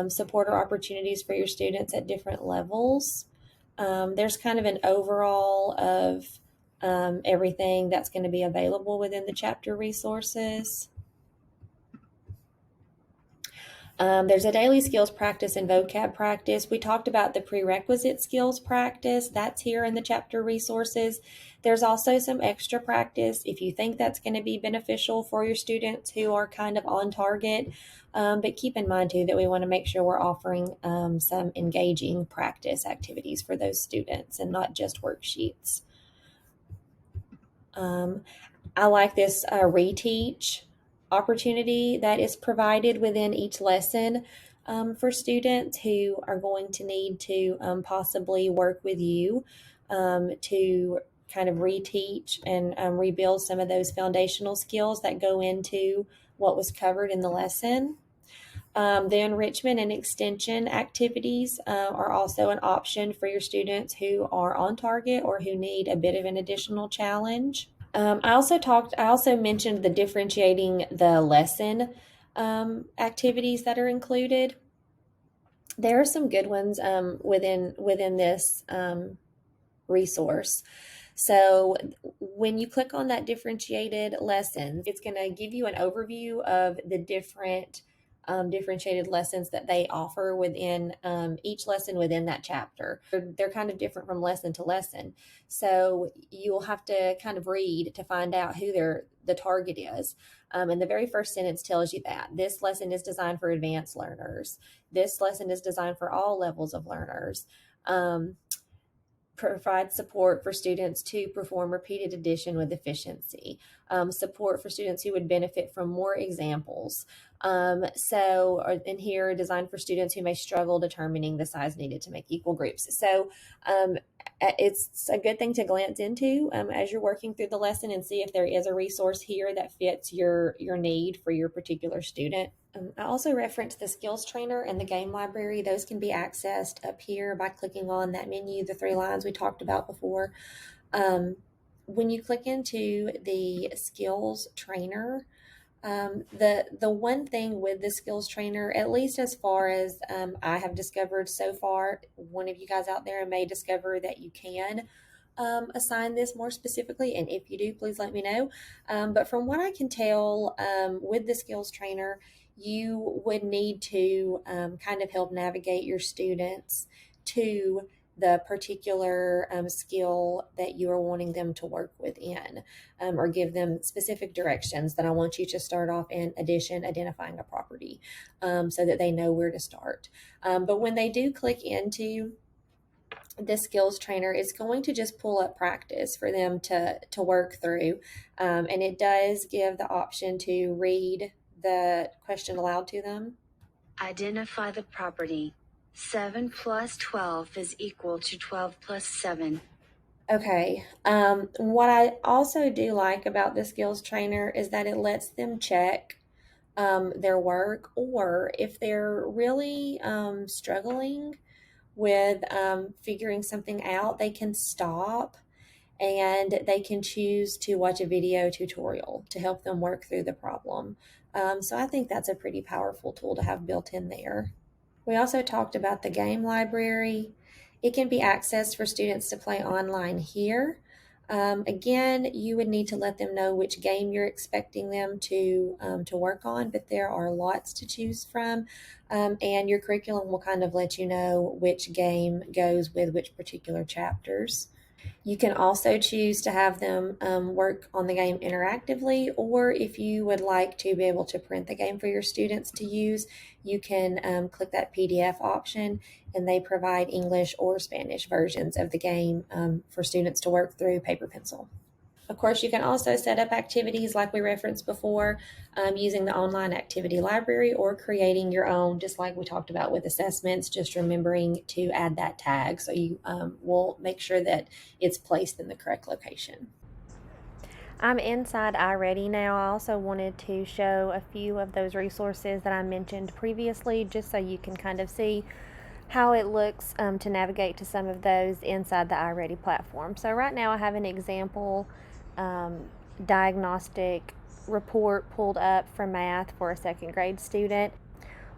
[SPEAKER 1] support or opportunities for your students at different levels. There's kind of an overall of everything that's going to be available within the chapter resources. There's a daily skills practice and vocab practice. We talked about the prerequisite skills practice. That's here in the chapter resources. There's also some extra practice if you think that's going to be beneficial for your students who are kind of on target. But keep in mind too that we want to make sure we're offering some engaging practice activities for those students and not just worksheets. I like this reteach opportunity that is provided within each lesson for students who are going to need to possibly work with you to kind of reteach and rebuild some of those foundational skills that go into what was covered in the lesson. The enrichment and extension activities are also an option for your students who are on target or who need a bit of an additional challenge. I also mentioned the differentiating the lesson activities that are included. There are some good ones within this resource. So when you click on that differentiated lessons, it's going to give you an overview of the different differentiated lessons that they offer within each lesson within that chapter. They're kind of different from lesson to lesson. So you'll have to kind of read to find out who the target is. And the very first sentence tells you that this lesson is designed for advanced learners. This lesson is designed for all levels of learners. Provide support for students to perform repeated addition with efficiency, support for students who would benefit from more examples. In here, designed for students who may struggle determining the size needed to make equal groups. So it's a good thing to glance into as you're working through the lesson and see if there is a resource here that fits your need for your particular student. I also referenced the skills trainer and the game library. Those can be accessed up here by clicking on that menu, the 3 lines we talked about before. When you click into the skills trainer, the one thing with the skills trainer, at least as far as I have discovered so far, one of you guys out there may discover that you can assign this more specifically, and if you do, please let me know. But from what I can tell, with the skills trainer, you would need to kind of help navigate your students to the particular skill that you are wanting them to work within, or give them specific directions that I want you to start off in addition, identifying a property, so that they know where to start. But when they do click into the skills trainer, it's going to just pull up practice for them to work through. And it does give the option to read the question aloud to them.
[SPEAKER 2] Identify the property. 7 plus 12 is equal to 12 plus 7.
[SPEAKER 1] Okay. What I also do like about the skills trainer is that it lets them check their work, or if they're really struggling with figuring something out, they can stop and they can choose to watch a video tutorial to help them work through the problem. So I think that's a pretty powerful tool to have built in there. We also talked about the game library. It can be accessed for students to play online here. Again, you would need to let them know which game you're expecting them to work on, but there are lots to choose from, and your curriculum will kind of let you know which game goes with which particular chapters. You can also choose to have them work on the game interactively, or if you would like to be able to print the game for your students to use, you can click that PDF option, and they provide English or Spanish versions of the game for students to work through paper pencil. Of course, you can also set up activities like we referenced before, using the online activity library or creating your own, just like we talked about with assessments, just remembering to add that tag so you will make sure that it's placed in the correct location. I'm inside iReady now. I also wanted to show a few of those resources that I mentioned previously, just so you can kind of see how it looks to navigate to some of those inside the iReady platform. So right now I have an example diagnostic report pulled up for math for a second grade student.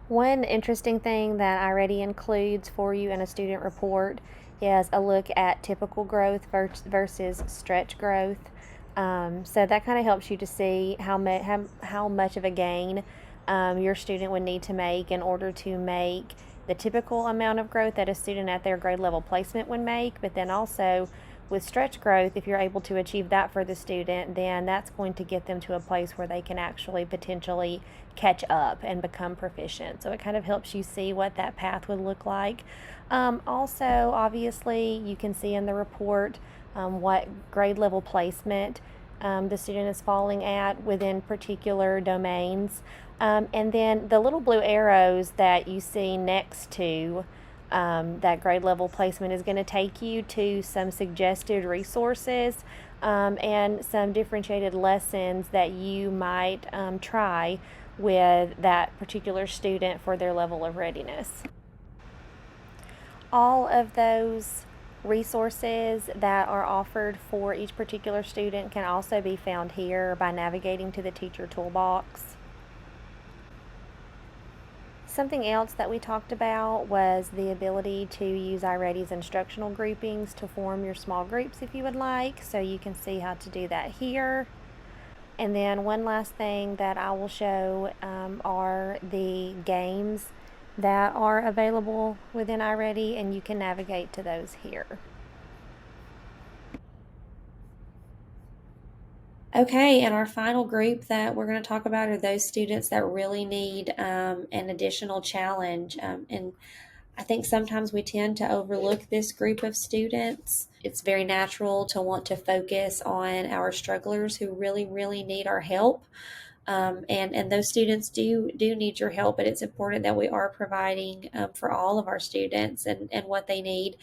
[SPEAKER 1] One interesting thing that iReady includes for you in a student report is a look at typical growth versus stretch growth. So that kind of helps you to see how much of a gain your student would need to make in order to make the typical amount of growth that a student at their grade level placement would make. But then also with stretch growth, if you're able to achieve that for the student, then that's going to get them to a place where they can actually potentially catch up and become proficient. So it kind of helps you see what that path would look like. Also, obviously, you can see in the report what grade level placement the student is falling at within particular domains. And then the little blue arrows that you see next to that grade level placement is going to take you to some suggested resources and some differentiated lessons that you might try with that particular student for their level of readiness. All of those resources that are offered for each particular student can also be found here by navigating to the teacher toolbox. Something else that we talked about was the ability to use iReady's instructional groupings to form your small groups if you would like, so you can see how to do that here. And then one last thing that I will show are the games that are available within iReady, and you can navigate to those here. Okay, and our final group that we're going to talk about are those students that really need an additional challenge. And I think sometimes we tend to overlook this group of students. It's very natural to want to focus on our strugglers who really, really need our help. And those students do need your help, but it's important that we are providing for all of our students and what they need.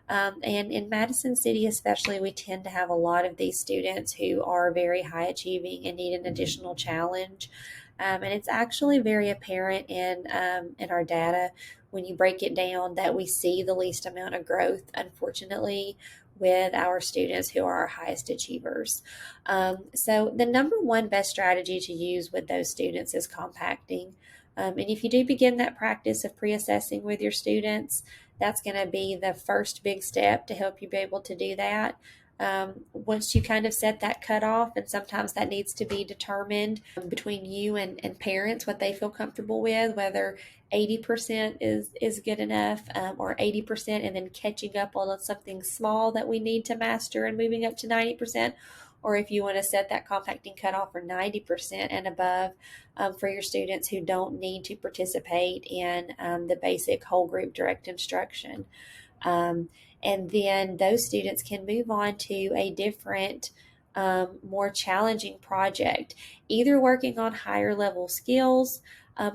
[SPEAKER 1] And in Madison City, especially, we tend to have a lot of these students who are very high achieving and need an additional challenge. And it's actually very apparent in our data when you break it down that we see the least amount of growth, unfortunately, with our students who are our highest achievers. So the number one best strategy to use with those students is compacting. And if you do begin that practice of pre-assessing with your students, that's going to be the first big step to help you be able to do that. Once you kind of set that cutoff, and sometimes that needs to be determined between you and parents what they feel comfortable with, whether 80% is good enough, or 80% and then catching up on something small that we need to master and moving up to 90%, or if you want to set that compacting cutoff for 90% and above for your students who don't need to participate in the basic whole group direct instruction. Um, and then those students can move on to a different, more challenging project, either working on higher level skills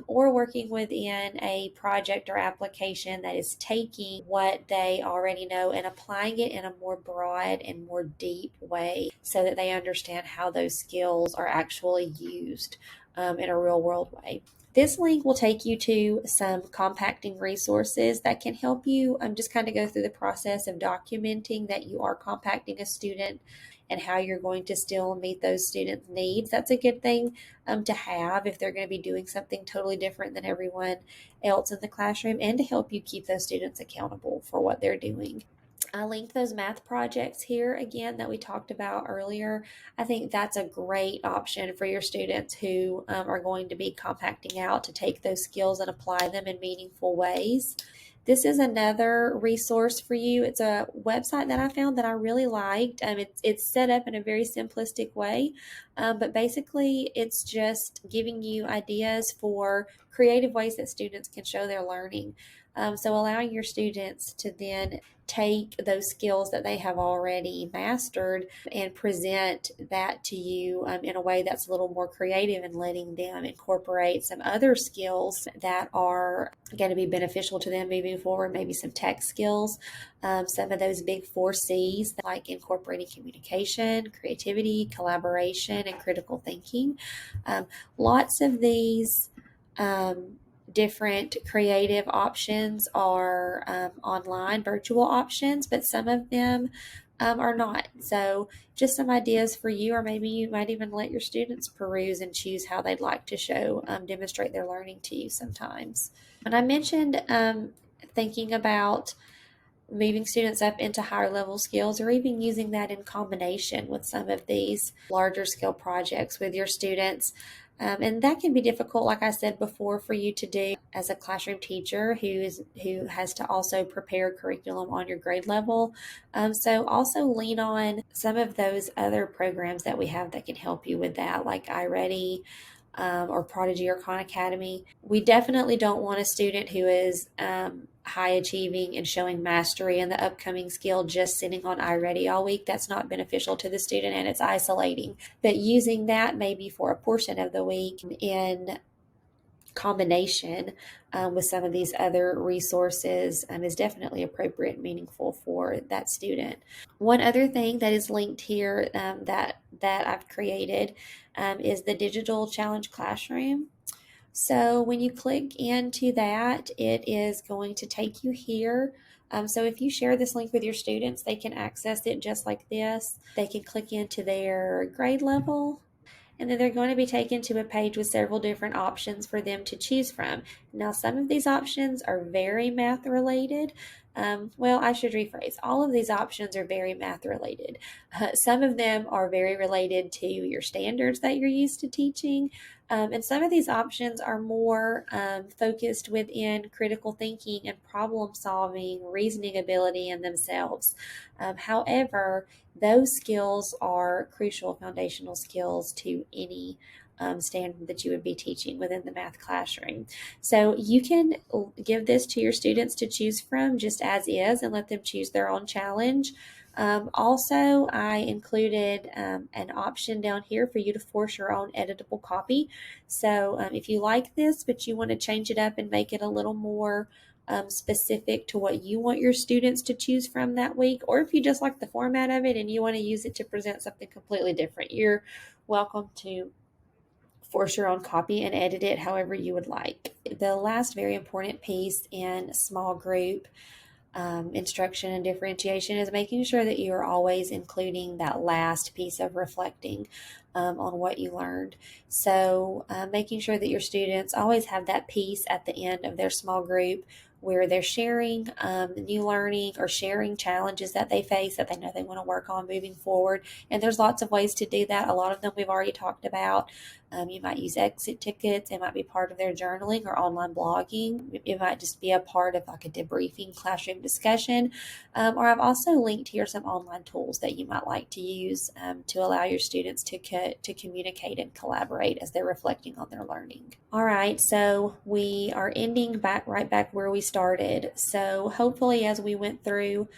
[SPEAKER 1] or working within a project or application that is taking what they already know and applying it in a more broad and more deep way so that they understand how those skills are actually used in a real world way. This link will take you to some compacting resources that can help you just kind of go through the process of documenting that you are compacting a student and how you're going to still meet those students' needs. That's a good thing to have if they're going to be doing something totally different than everyone else in the classroom, and to help you keep those students accountable for what they're doing. I linked those math projects here again that we talked about earlier. I think that's a great option for your students who are going to be compacting out to take those skills and apply them in meaningful ways. This is another resource for you. It's a website that I found that I really liked. It's set up in a very simplistic way, but basically it's just giving you ideas for creative ways that students can show their learning. So allowing your students to then take those skills that they have already mastered and present that to you in a way that's a little more creative, and letting them incorporate some other skills that are going to be beneficial to them moving forward, maybe some tech skills, some of those big 4Cs like incorporating communication, creativity, collaboration, and critical thinking. Lots of these different creative options are online, virtual options, but some of them are not. So, just some ideas for you, or maybe you might even let your students peruse and choose how they'd like to demonstrate their learning to you sometimes. And I mentioned thinking about moving students up into higher level skills, or even using that in combination with some of these larger scale projects with your students. And that can be difficult, like I said before, for you to do as a classroom teacher who has to also prepare curriculum on your grade level. So also lean on some of those other programs that we have that can help you with that, like iReady, or Prodigy or Khan Academy. We definitely don't want a student who is high achieving and showing mastery in the upcoming skill just sitting on iReady all week. That's not beneficial to the student, and it's isolating. But using that maybe for a portion of the week in combination with some of these other resources is definitely appropriate and meaningful for that student. One other thing that is linked here that I've created is the Digital Challenge Classroom. So when you click into that, it is going to take you here. So if you share this link with your students, they can access it just like this. They can click into their grade level, and then they're going to be taken to a page with several different options for them to choose from. Now, some of these options are very math related. Well, I should rephrase. All of these options are very math related. Some of them are very related to your standards that you're used to teaching. And some of these options are more focused within critical thinking and problem solving, reasoning ability in themselves. However, those skills are crucial foundational skills to any standard that you would be teaching within the math classroom. So you can give this to your students to choose from just as is and let them choose their own challenge. Also, I included an option down here for you to force your own editable copy. So if you like this, but you want to change it up and make it a little more specific to what you want your students to choose from that week, or if you just like the format of it and you want to use it to present something completely different, you're welcome to force your own copy and edit it however you would like. The last very important piece in small group instruction and differentiation is making sure that you are always including that last piece of reflecting on what you learned. So, making sure that your students always have that piece at the end of their small group where they're sharing new learning or sharing challenges that they face that they know they want to work on moving forward. And there's lots of ways to do that. A lot of them we've already talked about. You might use exit tickets. It might be part of their journaling or online blogging. It might just be a part of like a debriefing classroom discussion. Or I've also linked here some online tools that you might like to use to allow your students to communicate and collaborate as they're reflecting on their learning. All right, so we are ending right back where we started. So hopefully, as we went through,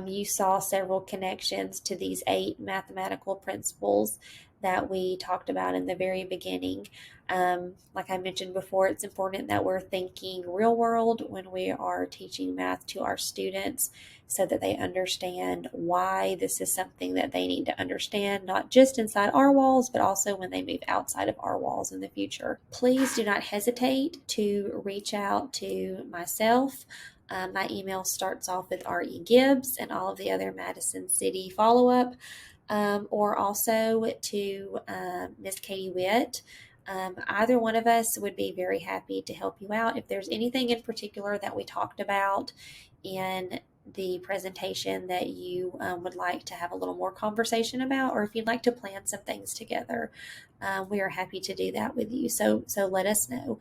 [SPEAKER 1] you saw several connections to these 8 mathematical principles that we talked about in the very beginning. Like I mentioned before, it's important that we're thinking real world when we are teaching math to our students so that they understand why this is something that they need to understand, not just inside our walls, but also when they move outside of our walls in the future. Please do not hesitate to reach out to myself. My email starts off with R.E. Gibbs and all of the other Madison City follow up, or also to Miss Katie Witt. Either one of us would be very happy to help you out. If there's anything in particular that we talked about in the presentation that you would like to have a little more conversation about, or if you'd like to plan some things together, we are happy to do that with you. So let us know.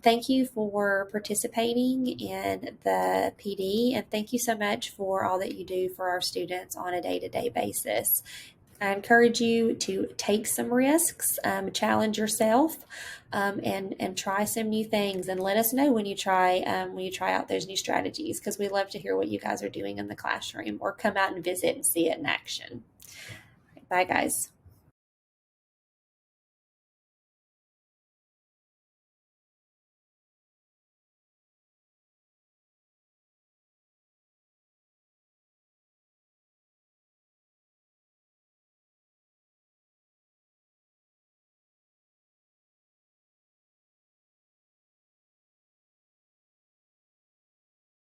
[SPEAKER 1] Thank you for participating in the PD, and thank you so much for all that you do for our students on a day-to-day basis. I encourage you to take some risks, challenge yourself, and try some new things. And let us know when you try out those new strategies, because we love to hear what you guys are doing in the classroom, or come out and visit and see it in action. Bye, guys.